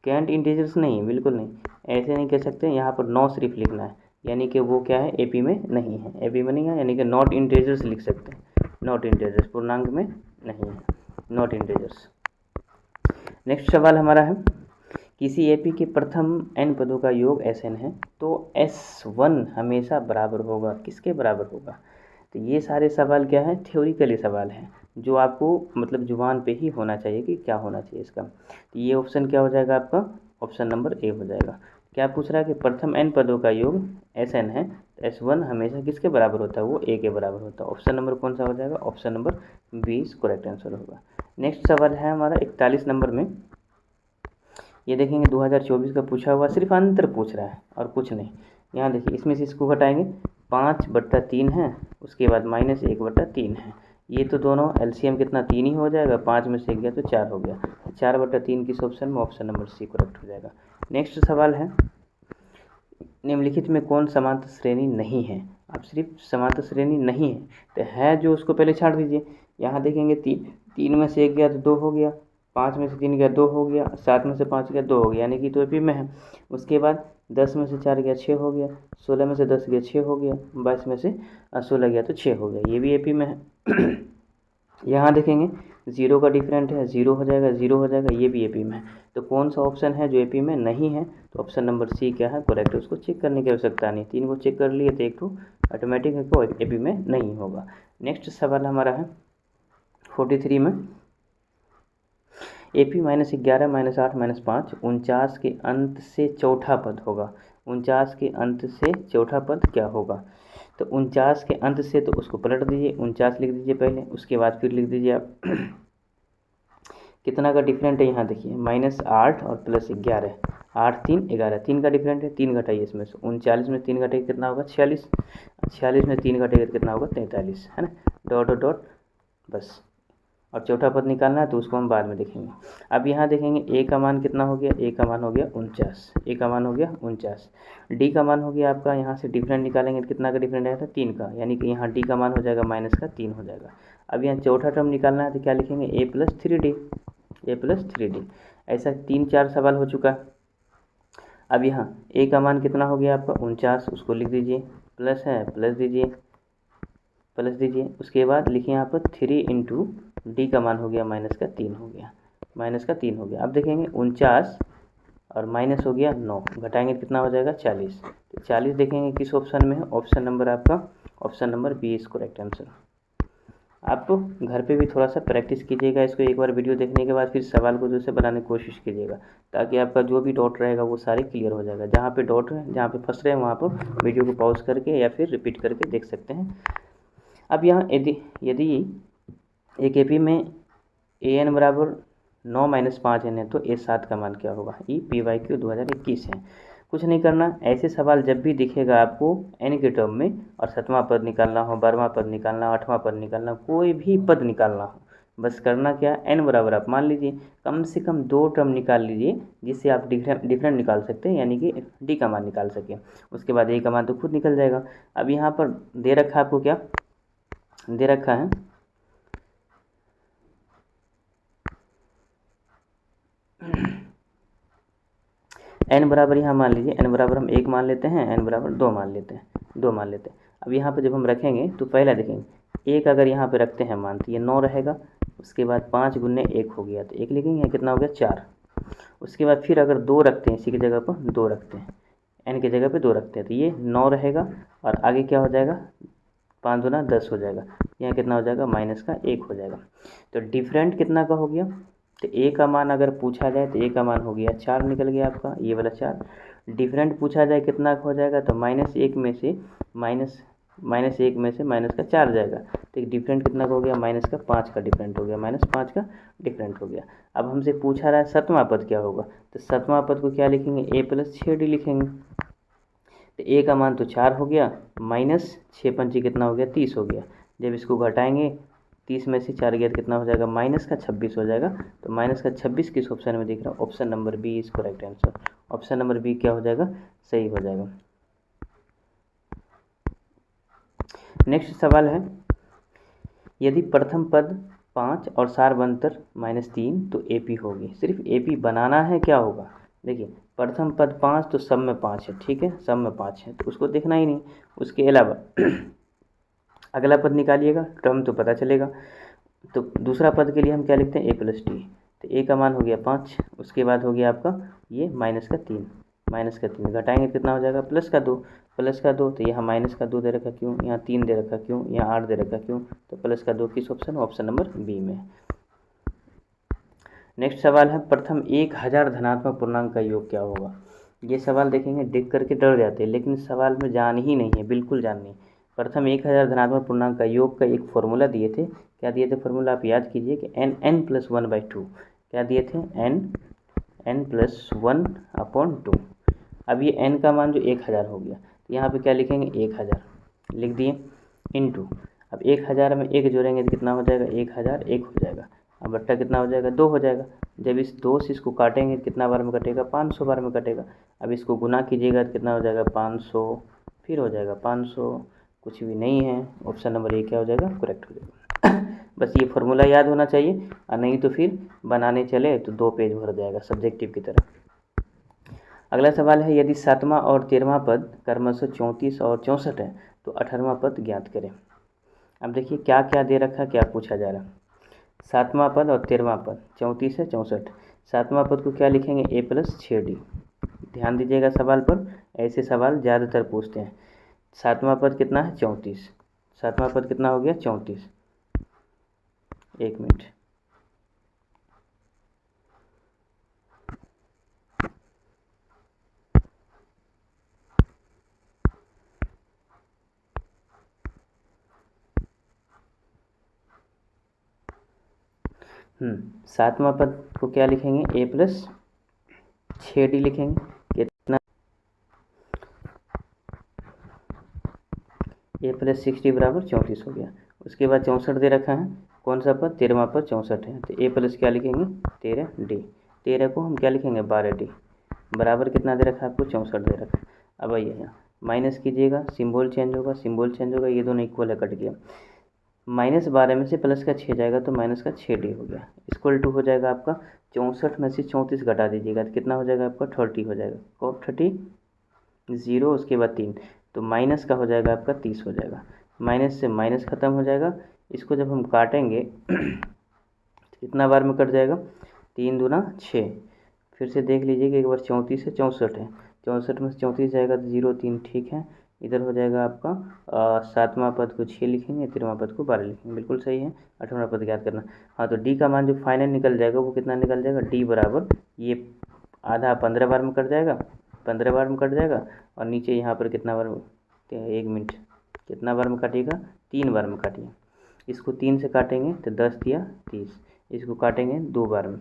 कैंट इंटीजर्स नहीं, बिल्कुल नहीं, ऐसे नहीं कह सकते। यहाँ पर नो सिर्फ लिखना है, यानी कि वो क्या है एपी में नहीं है, एपी में नहीं है, यानी कि नॉट इंटीजर्स लिख सकते हैं, नॉट इंटीजर्स पूर्णांक में नहीं है, नॉट इंटीजर्स। नेक्स्ट सवाल हमारा है, किसी एपी के प्रथम n पदों का योग Sn है तो S1 हमेशा बराबर होगा, किसके बराबर होगा। तो ये सारे सवाल क्या है थ्योरिकली सवाल हैं, जो आपको मतलब जुबान पे ही होना चाहिए कि क्या होना चाहिए इसका। तो ये ऑप्शन क्या हो जाएगा आपका, ऑप्शन नंबर ए हो जाएगा। क्या पूछ रहा है कि प्रथम n पदों का योग Sn है तो S1 हमेशा किसके बराबर होता है, वो ए के बराबर होता है। ऑप्शन नंबर कौन सा हो जाएगा, ऑप्शन नंबर 20 करेक्ट आंसर होगा। नेक्स्ट सवाल है हमारा 41 नंबर में, ये देखेंगे 2024 का पूछा हुआ, सिर्फ अंतर पूछ रहा है और कुछ नहीं। यहाँ देखिए इसमें से इसको घटाएंगे, 5/3 है, उसके बाद -1/3 है, ये तो दोनों एलसीएम कितना 3 ही हो जाएगा, 5 में से 1 गया तो 4 हो गया, 4/3 किस ऑप्शन में, ऑप्शन नंबर सी करेक्ट हो जाएगा। नेक्स्ट सवाल है, निम्नलिखित में कौन समांतर श्रेणी नहीं है। अब सिर्फ समांतर श्रेणी नहीं है तो है जो उसको पहले छाड़ दीजिए। यहाँ देखेंगे 3 में से 1 गया तो 2 हो गया, 5 में से 3 गया 2 हो गया, 7 में से 5 गया 2 हो गया, यानी कि तो एपी में है। उसके बाद 10 में से 4 गया 6 हो गया, 16 में से 10 गया 6 हो गया, 22 में से 16 गया तो 6 हो गया, ये भी एपी में है। यहाँ देखेंगे 0 का डिफरेंट है, 0 हो जाएगा 0 हो जाएगा, ये भी एपी में है। तो कौन सा ऑप्शन है जो एपी में नहीं है, तो ऑप्शन नंबर सी क्या है करेक्ट है, उसको चेक करने की आवश्यकता नहीं, 3 को चेक कर लिए तो 1 तो ऑटोमेटिक है को एपी में नहीं होगा। नेक्स्ट सवाल हमारा है 43 में, एपी -11 -8 -5 49 के अंत से चौथा पद होगा, 49 के अंत से चौथा पद क्या होगा। तो 49 के अंत से तो उसको पलट दीजिए, 49 लिख दीजिए पहले, उसके बाद फिर लिख दीजिए आप कितना का डिफरेंट है, यहाँ देखिए -8 और +11, 8 3 11, 3 का डिफरेंट है, 3 घटाइए इसमें से, 39 में 3 घटाइए कितना होगा 46, 46 में 3 घटाइए कितना होगा 43, है ना, डॉट डॉट डॉट बस। और चौथा पद निकालना है तो उसको हम बाद में देखेंगे। अब यहाँ देखेंगे ए का मान कितना हो गया, ए का मान हो गया 49, ए का मान हो गया 49, डी का मान हो गया आपका, यहाँ से डिफरेंट निकालेंगे तो कितना का डिफरेंट आया था 3 का, यानी कि यहाँ डी का मान हो जाएगा -3 हो जाएगा। अब यहाँ चौथा टर्म निकालना है तो क्या लिखेंगे a+3d, ऐसा 3-4 सवाल हो चुका है। अब यहाँ ए का मान कितना हो गया आपका 49, उसको लिख दीजिए, प्लस है प्लस दीजिए, उसके बाद लिखिए यहाँ पर 3 × डी का मान हो गया -3 हो गया, -3 हो गया। अब देखेंगे 49 और माइनस हो गया 9, घटाएंगे कितना हो जाएगा 40, तो 40 देखेंगे किस ऑप्शन में है, ऑप्शन नंबर आपका ऑप्शन नंबर 20 करेक्ट आंसर। आप तो घर पे भी थोड़ा सा प्रैक्टिस कीजिएगा इसको, एक बार वीडियो देखने के बाद फिर सवाल को जो से बनाने की कोशिश कीजिएगा, ताकि आपका जो भी डाउट रहेगा वो सारे क्लियर हो जाएगा। जहाँ पे डाउट है, जहाँ पे फंस रहे हैं वहाँ पर वीडियो को पॉज करके या फिर रिपीट करके देख सकते हैं। अब यहाँ यदि एक एपी में an बराबर 9 - 5n है तो a7 का मान क्या होगा, ई PYQ 2021 है। कुछ नहीं करना, ऐसे सवाल जब भी दिखेगा आपको n के टर्म में और 7वां पद निकालना हो, 12वां पद निकालना, 8वां पद निकालना, कोई भी पद निकालना हो, बस करना क्या, n बराबर आप मान लीजिए, कम से कम 2 टर्म निकाल लीजिए जिससे आप डिफरेंट निकाल सकते हैं, यानी कि डी का मान निकाल सकें। उसके बाद ए का मान तो खुद निकल जाएगा। अब यहाँ पर दे रखा है आपको, क्या दे रखा है, n बराबर यहाँ मान लीजिए, n बराबर हम 1 मान लेते हैं, n बराबर 2 मान लेते हैं, 2 मान लेते हैं। अब यहाँ पे जब हम रखेंगे तो पहला देखेंगे 1 अगर यहाँ पे रखते हैं मान तो ये 9 रहेगा, उसके बाद 5 गुने 1 हो गया तो 1 लिखेंगे, यहाँ कितना हो गया 4। उसके बाद फिर अगर 2 रखते हैं, इसी की जगह पर 2 रखते हैं, n की जगह पे 2 रखते हैं तो ये 9 रहेगा, और आगे क्या हो जाएगा 5 दूना 10 हो जाएगा, यहाँ कितना हो जाएगा माइनस का 1 हो जाएगा। तो डिफरेंट कितना का हो गया, तो ए का मान अगर पूछा जाए तो ए का मान हो गया 4 निकल गया आपका, ये वाला 4। डिफरेंट पूछा जाए कितना हो जाएगा, तो -1 में से -1 में से माइनस का 4 जाएगा, तो डिफरेंट कितना का हो गया, -5 का डिफरेंट हो गया, -5 का डिफरेंट हो गया। अब हमसे पूछा रहा है सतवां पद क्या होगा, तो सतवां पद को क्या लिखेंगे, a + 6d लिखेंगे। तो a का मान तो 4 हो गया, -6 पंचे कितना हो गया 30 हो गया। जब इसको घटाएंगे 30 में से 4 गया तो कितना हो जाएगा -26 हो जाएगा। तो -26 किस ऑप्शन में दिख रहा है, option number B is correct answer. Option number B क्या हो जाएगा, सही हो जाएगा। नेक्स्ट सवाल है, यदि प्रथम पद 5 और सार बनतर -3 तो AP होगी। सिर्फ AP बनाना है, क्या होगा देखिए, प्रथम पद 5 तो सब में 5 है, ठीक है, सब में 5 है तो उसको देखना ही नहीं। उसके अलावा अगला पद निकालिएगा, टर्म तो पता चलेगा। तो दूसरा पद के लिए हम क्या लिखते हैं, a + d। तो a का मान हो गया 5, उसके बाद हो गया आपका ये -3 घटाएंगे कितना हो जाएगा +2 तो यहाँ -2 दे रखा क्यों, यहाँ 3 दे रखा क्यों, यहाँ 8 दे रखा क्यों, तो +2 किस ऑप्शन, ऑप्शन नंबर बी में। नेक्स्ट सवाल है, प्रथम 1000 धनात्मक पूर्णांक का योग क्या होगा। ये सवाल देखेंगे देख करके डर जाते हैं, लेकिन सवाल में जान ही नहीं है, बिल्कुल जान नहीं। प्रथम 1000 धनात्मक पूर्णांक का योग का एक फॉर्मूला दिए थे, क्या दिए थे फॉर्मूला, आप याद कीजिए कि n + 1/2 क्या दिए थे, n + 1/2। अब ये n का मान जो 1000 हो गया, तो यहाँ पे क्या लिखेंगे 1000 लिख दिए, इंटू अब 1000 में 1 जोड़ेंगे तो कितना हो जाएगा 1000 1 हो जाएगा, अब बट्टा कितना हो जाएगा 2 हो जाएगा। जब इस 2 से इसको काटेंगे तो कितना बार में कटेगा 500 बार में कटेगा। अब इसको गुना कीजिएगा तो कितना हो जाएगा 500, फिर हो जाएगा 500, कुछ भी नहीं है, ऑप्शन नंबर ए क्या हो जाएगा, करेक्ट हो जाएगा। बस ये फार्मूला याद होना चाहिए, और नहीं तो फिर बनाने चले तो 2 पेज भर जाएगा सब्जेक्टिव की तरह। अगला सवाल है, यदि 7वां और 13वां पद क्रमशः 34 और 64 है तो 18वां पद ज्ञात करें। अब देखिए क्या क्या दे रखा, क्या पूछा जा रहा है। 7वां पद और 13वां पद 34 है 64, 7वां पद को क्या लिखेंगे, a + 6d। ध्यान दीजिएगा सवाल पर, ऐसे सवाल ज़्यादातर पूछते हैं। 7वां पद कितना है 34, 7वां पद कितना हो गया 34, 1 मिनट। सातवां पद को क्या लिखेंगे, a + 6d लिखेंगे, कितना a + 6d बराबर 34 हो गया। उसके बाद 64 दे रखा है, कौन सा पद, 13वां पद 64 है, तो a + क्या लिखेंगे 13d, 13 को हम क्या लिखेंगे 12d, बराबर कितना दे रखा है आपको 64 दे रखा है। अब आइए यहाँ माइनस कीजिएगा, सिंबल चेंज होगा, ये दोनों इक्वल है, कट गया। -12 में से प्लस का 6 जाएगा तो -6d हो गया, इक्वल टू हो जाएगा आपका 64 में से 34 घटा दीजिएगा तो कितना हो जाएगा आपका 30 हो जाएगा, कॉप 30 0, उसके बाद 3 तो माइनस का हो जाएगा आपका 30 हो जाएगा। माइनस से माइनस ख़त्म हो जाएगा, इसको जब हम काटेंगे तो कितना बार में कट जाएगा, 3 दूना 6। फिर से देख लीजिए कि एक बार 34 से 64 है, 64 में से 34 जाएगा तो 0 3, ठीक है। इधर हो जाएगा आपका 7वां पद को 6 लिखेंगे, 13वां पद को 12 लिखेंगे, बिल्कुल सही है। 18वां पद याद करना। हाँ, तो डी का मान जो फाइनल निकल जाएगा वो कितना निकल जाएगा, डी बराबर ये आधा 15 बार में कट जाएगा, 15 बार में कट जाएगा, और नीचे यहाँ पर कितना बार, 1 मिनट, कितना बार में काटिएगा 3 बार में काटिए। इसको 3 से काटेंगे तो 10 या 30, इसको काटेंगे 2 बार में,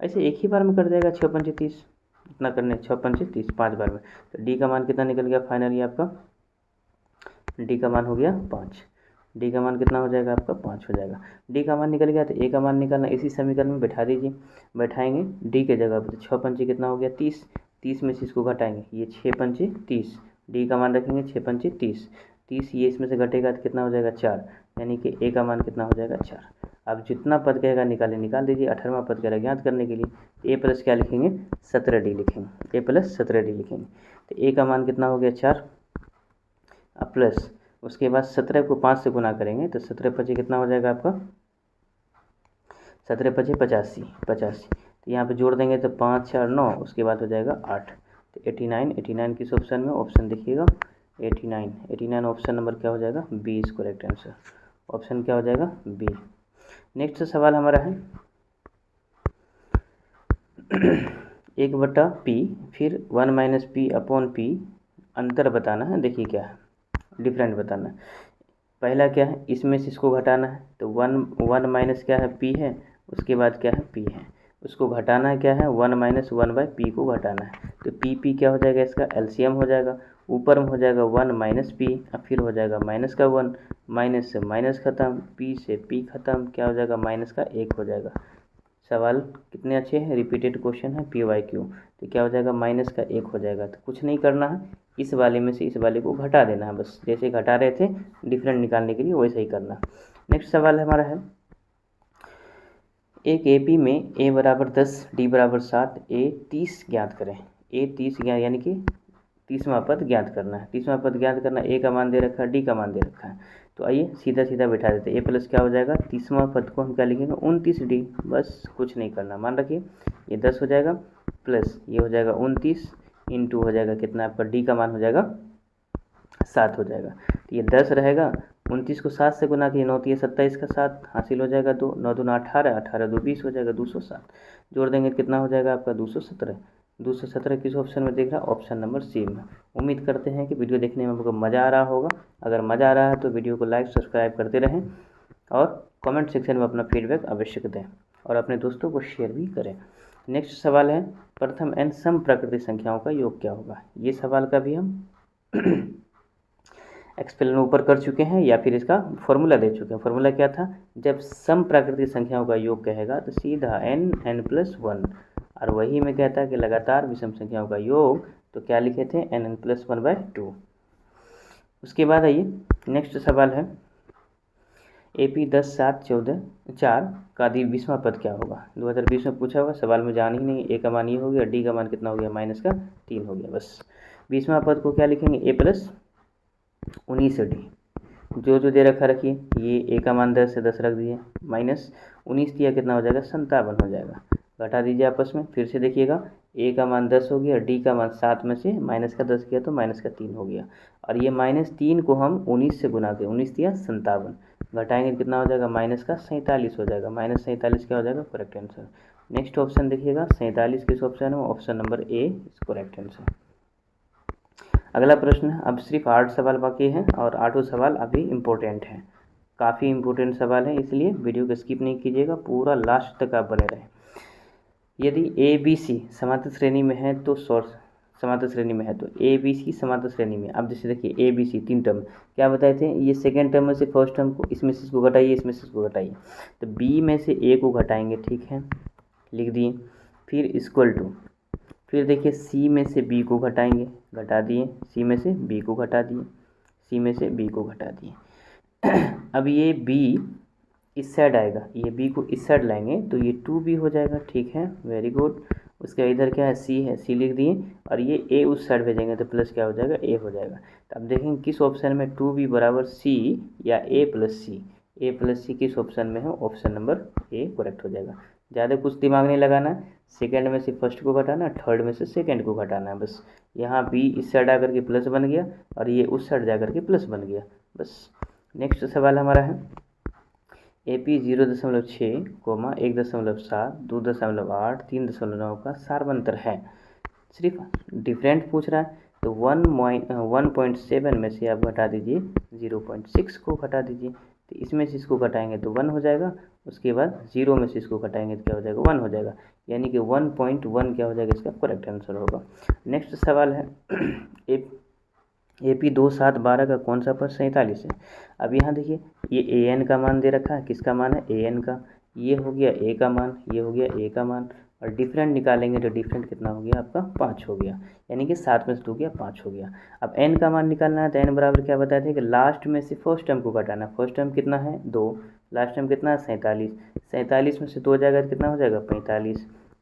ऐसे एक ही बार में कट जाएगा, 6 पंचे 30, इतना करने 6 पंचे 30, 5 बार में। तो डी का मान कितना निकल गया फाइनली आपका, डी का मान हो गया 5, डी का मान कितना हो जाएगा आपका 5 हो जाएगा। डी का मान निकल गया तो ए का मान निकालना, इसी समीकरण में बैठा दीजिए, बैठाएंगे डी के जगह पर, तो 6 पंचे कितना हो गया 30, 30 में से इसको घटाएंगे, ये 6 पंचे 30, डी का मान रखेंगे 6 पंचे 30, 30 ये इसमें से घटेगा तो कितना हो जाएगा 4, यानी कि ए का मान कितना हो जाएगा 4। अब जितना पद कहेगा निकाल दीजिए। 18वां पद कहेगा ज्ञात करने के लिए ए प्लस क्या लिखेंगे 17d लिखेंगे, ए प्लस 17d लिखेंगे। तो ए का मान कितना हो गया 4, अब प्लस उसके बाद 17 को 5 से गुना करेंगे तो 17 पचे कितना हो जाएगा आपका 17 पचे 85। तो यहाँ पे जोड़ देंगे तो 5 4 9, उसके बाद हो जाएगा 8। तो 89 किस ऑप्शन में, ऑप्शन देखिएगा 89 ऑप्शन नंबर क्या हो जाएगा B is correct answer. Option क्या हो जाएगा बी। नेक्स्ट सवाल हमारा है 1/p फिर 1 - p अपॉन p अंतर बताना है। देखिए क्या है, डिफरेंट बताना है। पहला क्या है, इसमें से इसको घटाना है, तो 1 माइनस क्या है p है, उसके बाद क्या है p है, उसको घटाना है क्या है 1 - 1/p को घटाना है। तो p क्या हो जाएगा, इसका एलसीएम हो जाएगा, ऊपर में हो जाएगा 1 - p, अब फिर हो जाएगा माइनस का 1, माइनस से माइनस खत्म, p से p खत्म, क्या हो जाएगा माइनस का 1 हो जाएगा। सवाल कितने अच्छे हैं, रिपीटेड क्वेश्चन है PYQ। तो क्या हो जाएगा माइनस का 1 हो जाएगा। तो कुछ नहीं करना है, इस वाले में से इस वाले को घटा देना है, बस जैसे घटा रहे थे डिफरेंट निकालने के लिए वैसे ही करना। नेक्स्ट सवाल हमारा है एक AP में A बराबर 10 D बराबर 7 A 30 ज्ञात करें। A 30 ज्ञात यानी कि 30वां पद ज्ञात करना है। 30वां पद ज्ञात करना, A का मान दे रखा है, D का मान दे रखा है। तो आइए सीधा बैठा देते हैं। A प्लस क्या हो जाएगा 30वां पद को हम क्या लिखेंगे 29D, बस कुछ नहीं करना। मान रखिए ये 10 हो जाएगा प्लस ये हो जाएगा 29 इंटू हो जाएगा कितना आपका D का मान हो जाएगा 7 हो जाएगा। तो ये 10 रहेगा, 29 को 7 से गुना किए 9 3 27 का 7 हासिल हो जाएगा 2, 9 2 18, 18 2 20 हो जाएगा 207। जोड़ देंगे कितना हो जाएगा आपका 217 किस ऑप्शन में दिख रहा है, ऑप्शन नंबर सी में। उम्मीद करते हैं कि वीडियो देखने में आपको मज़ा आ रहा होगा। अगर मज़ा आ रहा है तो वीडियो को लाइक सब्सक्राइब करते रहें और कमेंट सेक्शन में अपना फीडबैक अवश्य दें और अपने दोस्तों को शेयर भी करें। नेक्स्ट सवाल है प्रथम n सम प्राकृतिक संख्याओं का योग क्या होगा। ये सवाल का भी हम एक्सप्लेन ऊपर कर चुके हैं या फिर इसका फॉर्मूला दे चुके हैं। फॉर्मूला क्या था, जब सम प्राकृतिक संख्याओं का योग कहेगा तो सीधा n+1, और वही में कहता है कि लगातार विषम संख्याओं का योग तो क्या लिखे थे n+1/2। उसके बाद आइए नेक्स्ट सवाल है AP 10 7 14 4 का 20वां पद क्या होगा। 2020 में पूछा हुआ, सवाल में जान ही नहीं। A का मान ये हो गया, D का मान कितना हो गया -3 हो गया। बस 20वां पद को क्या लिखेंगे A प्लस 19D, जो दे रखा रखिए। ये A का मान 10 से 10 रख दिए, माइनस 19 दिया कितना हो जाएगा 57 हो जाएगा। घटा दीजिए आपस में, फिर से देखिएगा A का मान 10 हो गया, D का मान 7 में से माइनस का 10 किया तो -3 हो गया, और ये -3 को हम 19 से गुना के 19 दिया 57, घटाएंगे कितना हो जाएगा -47 हो जाएगा। -47 क्या हो जाएगा करेक्ट आंसर। नेक्स्ट ऑप्शन देखिएगा 47 किस ऑप्शन है, option number A is correct answer. अगला प्रश्न है, अब सिर्फ 8 सवाल बाकी हैं और 8 सवाल अभी इम्पोर्टेंट हैं, काफ़ी इम्पोर्टेंट सवाल है, इसलिए वीडियो को स्किप नहीं कीजिएगा, पूरा लास्ट तक आप बने रहें। यदि ABC समांतर श्रेणी में है तो समांतर श्रेणी में है तो ABC समांतर श्रेणी में, अब जैसे देखिए ABC 3 टर्म क्या बताए थे, ये सेकेंड टर्म में से फर्स्ट टर्म को, इसमें से इसको घटाइए, इसमें से इसको घटाइए, तो B में से A को घटाएंगे, ठीक है लिख दिए। फिर इक्वल टू, फिर देखिए C में से B को घटाएंगे, घटा दिए, C में से B को घटा दिए, C में से B को घटा दिए। अब ये B इस साइड आएगा, ये B को इस साइड लाएंगे तो ये 2B हो जाएगा, ठीक है वेरी गुड। उसके इधर क्या है C है, C लिख दिए, और ये A उस साइड भेजेंगे तो प्लस क्या हो जाएगा A हो जाएगा। तो अब देखेंगे किस ऑप्शन में 2B बराबर C या A प्लस C किस ऑप्शन में है, ऑप्शन नंबर A करेक्ट हो जाएगा। ज़्यादा कुछ दिमाग नहीं लगाना है, सेकंड में से फर्स्ट को घटाना, थर्ड में से सेकंड को घटाना है, बस यहाँ B इस साइड आकर के प्लस बन गया और ये उस साइड जा कर के प्लस बन गया, बस। नेक्स्ट सवाल हमारा है AP 0.6, 1.7, 2.8, 3.9 का सार्वंतर है। सिर्फ डिफरेंट पूछ रहा है तो 1.7 में से आप घटा दीजिए 0.6 को घटा दीजिए, तो इसमें से इसको घटाएंगे तो 1 हो जाएगा, उसके बाद 0 में से इसको घटाएंगे तो क्या हो जाएगा 1 हो जाएगा, यानी कि 1.1 क्या हो जाएगा इसका करेक्ट आंसर होगा। नेक्स्ट सवाल है AP 2 7 12 का कौन सा पद 47 है। अब यहाँ देखिए ये AN का मान दे रखा है, किसका मान है AN का, ये हो गया A का मान, ये हो गया A का मान, और डिफरेंट निकालेंगे तो डिफरेंट कितना हो गया आपका 5 हो गया, यानी कि 7 में से 2 गया 5 हो गया। अब n का मान निकालना है तो n बराबर क्या बताए थे कि लास्ट में से फर्स्ट टर्म को घटाना। फर्स्ट टर्म कितना है 2, लास्ट टर्म कितना है 47, 47 में से 2 जाएगा तो कितना हो जाएगा 45,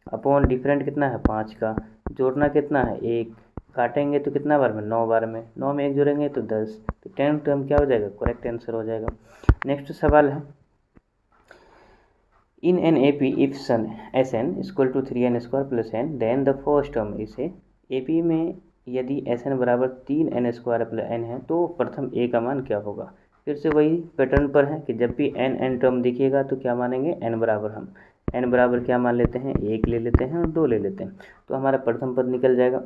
अपॉन डिफरेंट कितना है 5 का, जोड़ना कितना है 1, काटेंगे तो कितना बार में 9 बार में, 9 में 1 जोड़ेंगे तो 10, तो 10 टर्म क्या हो जाएगा करेक्ट आंसर हो जाएगा। नेक्स्ट सवाल है in an A P if sum S N equal to 3n square plus N then the first term इसे ए पी में यदि एस एन बराबर 3n स्क्वायर प्लस एन है तो प्रथम ए का मान क्या होगा। फिर से वही पैटर्न पर है कि जब भी एन टर्म दिखेगा तो क्या मानेंगे n बराबर, हम n बराबर क्या मान लेते हैं 1 ले लेते हैं और 2 ले लेते हैं, तो हमारा प्रथम पद निकल जाएगा।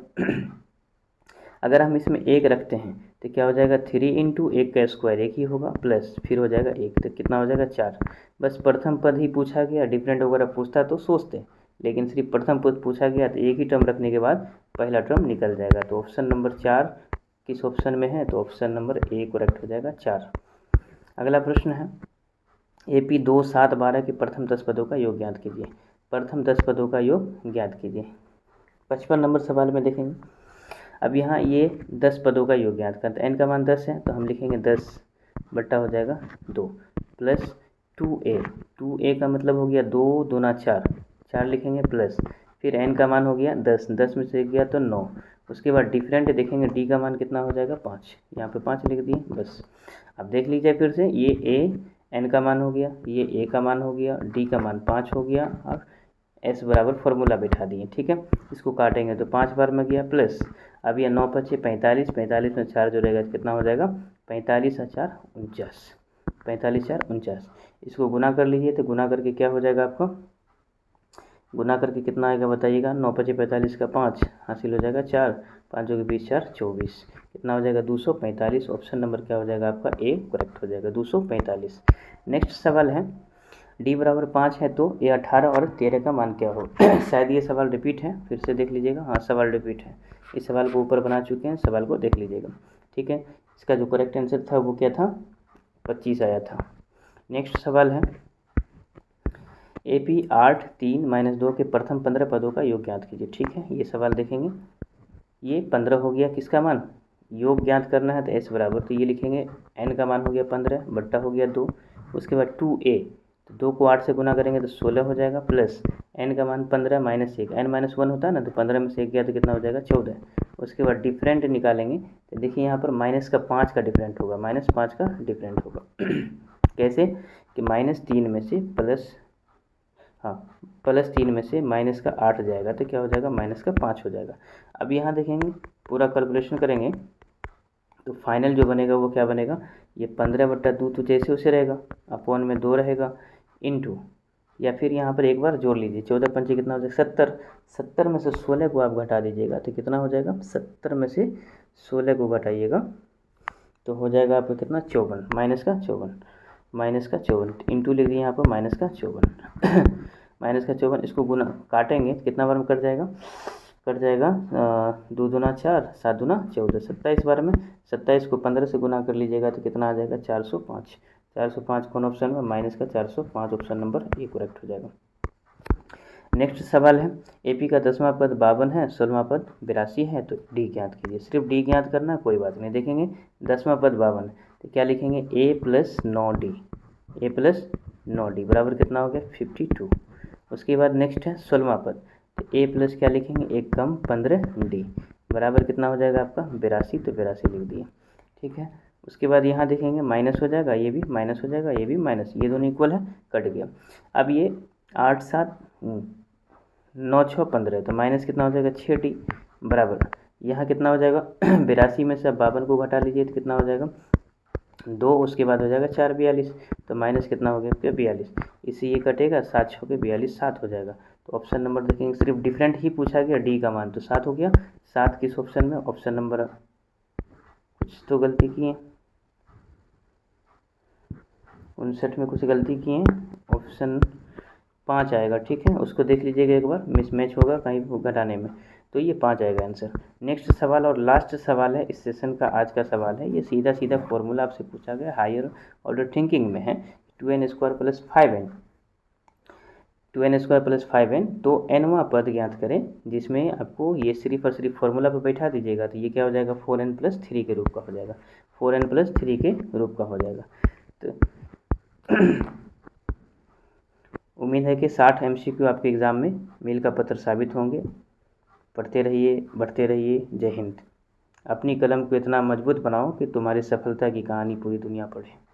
अगर हम इसमें 1 रखते हैं तो क्या हो जाएगा 3 इंटू 1 का स्क्वायर 1 ही होगा, प्लस फिर हो जाएगा 1 तो कितना हो जाएगा 4। बस प्रथम पद ही पूछा गया, डिफरेंट वगैरह पूछता तो सोचते, लेकिन सिर्फ प्रथम पद पूछा गया तो एक ही टर्म रखने के बाद पहला टर्म निकल जाएगा। तो ऑप्शन नंबर 4 किस ऑप्शन में है, तो ऑप्शन नंबर ए करेक्ट हो जाएगा 4। अगला प्रश्न है AP 2, 7, 12 के प्रथम 10 पदों का योग ज्ञात कीजिए। प्रथम 10 पदों का योग ज्ञात कीजिए। 55 नंबर सवाल में देखेंगे। अब यहाँ ये 10 पदों का योग ज्ञात करते हैं, n का मान 10 है तो हम लिखेंगे 10 बट्टा हो जाएगा 2 प्लस 2a, 2a का मतलब हो गया 2 दूना 4, 4 लिखेंगे प्लस फिर n का मान हो गया 10, 10 में से गया तो 9, उसके बाद डिफरेंट देखेंगे d का मान कितना हो जाएगा 5, यहाँ पे 5 लिख दिए बस। अब देख लीजिए फिर से ये a n का मान हो गया, ये a का मान हो गया, d का मान 5 हो गया और s बराबर फॉर्मूला बैठा दिए, ठीक है। इसको काटेंगे तो 5 बार में गया प्लस, अब यह 9 5 45, 45 में 4 जोड़ेगा कितना हो जाएगा 45 और 4 49, 45 4 49। इसको गुना कर लीजिए तो गुना करके क्या हो जाएगा आपको, गुना करके कितना आएगा बताइएगा, 9 5 45 का 5 हासिल हो जाएगा 4, 5 के 20 4 24, कितना हो जाएगा 245। ऑप्शन नंबर क्या हो जाएगा आपका ए करेक्ट हो जाएगा 245। नेक्स्ट सवाल है d बराबर 5 है तो ये 18 और 13 का मान क्या हो। शायद ये सवाल रिपीट है, फिर से देख लीजिएगा, हाँ सवाल रिपीट है, इस सवाल को ऊपर बना चुके हैं, सवाल को देख लीजिएगा, ठीक है। इसका जो करेक्ट आंसर था वो क्या था 25 आया था। नेक्स्ट सवाल है AP 8 3 - 2 के प्रथम 15 पदों का योग ज्ञात कीजिए, ठीक है। ये सवाल देखेंगे, ये 15 हो गया, किसका मान योग ज्ञात करना है तो s बराबर, तो ये लिखेंगे n का मान हो गया 15 बट्टा हो गया 2, उसके बाद 2a, तो 2 को 8 से गुना करेंगे तो 16 हो जाएगा, प्लस n का मान 15 माइनस 1, n माइनस 1 होता है ना, तो 15 में से 1 गया तो कितना हो जाएगा 14। उसके बाद डिफरेंट निकालेंगे तो देखिए यहाँ पर माइनस का 5 का डिफरेंट होगा, -5 का डिफरेंट होगा। कैसे कि -3 में से प्लस, हाँ +3 में से माइनस का 8 जाएगा तो क्या हो जाएगा -5 हो जाएगा। अब यहाँ देखेंगे पूरा कैलकुलेशन करेंगे तो फाइनल जो बनेगा वो क्या बनेगा, ये 15 बट्टा 2 तो जैसे उसे रहेगा, अपॉन में 2 रहेगा, इंटू, या फिर यहाँ पर एक बार जोड़ लीजिए, 14 पंचे कितना हो जाएगा 70, 70 में से 16 को आप घटा दीजिएगा तो कितना हो जाएगा 70 में से 16 को घटाइएगा तो हो जाएगा आपका कितना 54, -54 इंटू लिख दिए यहाँ पर -54 इसको गुना काटेंगे तो कितना बार में कट जाएगा, 2 दूना 4 7 दूना 14, 27 बार में, 27 को 15 से गुना कर लीजिएगा तो कितना आ जाएगा 405, 405 कौन ऑप्शन में -405, ऑप्शन नंबर ए करेक्ट हो जाएगा। नेक्स्ट सवाल है AP का 10वां पद 52 है, 16वां पद 82 है, तो D ज्ञात कीजिए। सिर्फ D ज्ञात करना है, कोई बात नहीं। देखेंगे 10वां पद 52 तो क्या लिखेंगे A + 9D, A + 9D बराबर कितना हो गया 52। उसके बाद नेक्स्ट है 16वां पद, तो A प्लस क्या लिखेंगे 1 कम 15D बराबर कितना हो जाएगा आपका 82, तो 82 लिख दिए, ठीक है। उसके बाद यहाँ देखेंगे माइनस हो जाएगा, ये भी माइनस हो जाएगा, ये भी माइनस, ये दोनों इक्वल है, कट गया। अब ये 8 7 9 6 15 तो माइनस कितना हो जाएगा 6D बराबर यहाँ कितना हो जाएगा 82 में से 52 को घटा लीजिए तो कितना हो जाएगा 2, उसके बाद हो जाएगा 4 42, तो माइनस कितना हो गया 42, इसी ये कटेगा 7 6 के 42 7 हो जाएगा। तो ऑप्शन नंबर देखेंगे सिर्फ डिफरेंट ही पूछा गया, D का मान तो 7 हो गया। 7 किस ऑप्शन में, ऑप्शन नंबर, कुछ तो गलती किए 59 में कुछ गलती किए, ऑप्शन 5 आएगा, ठीक है। उसको देख लीजिएगा एक बार, मिसमैच होगा कहीं घटाने में, तो ये 5 आएगा आंसर। नेक्स्ट सवाल और लास्ट सवाल है इस सेशन का, आज का सवाल है, ये सीधा सीधा फॉर्मूला आपसे पूछा गया, हायर ऑर्डर थिंकिंग में है, 2n² + 5n 2n² + 5n। तो nवां पद ज्ञात करें जिसमें आपको ये सिर्फ और सिर्फ फॉर्मूला पे बैठा दीजिएगा, तो ये क्या हो जाएगा 4n + 3 के रूप का हो जाएगा, 4n + 3 के रूप का हो जाएगा। तो उम्मीद है कि 60 MCQ आपके एग्ज़ाम में मील का पत्थर साबित होंगे। पढ़ते रहिए, बढ़ते रहिए। जय हिंद। अपनी कलम को इतना मजबूत बनाओ कि तुम्हारी सफलता की कहानी पूरी दुनिया पढ़े।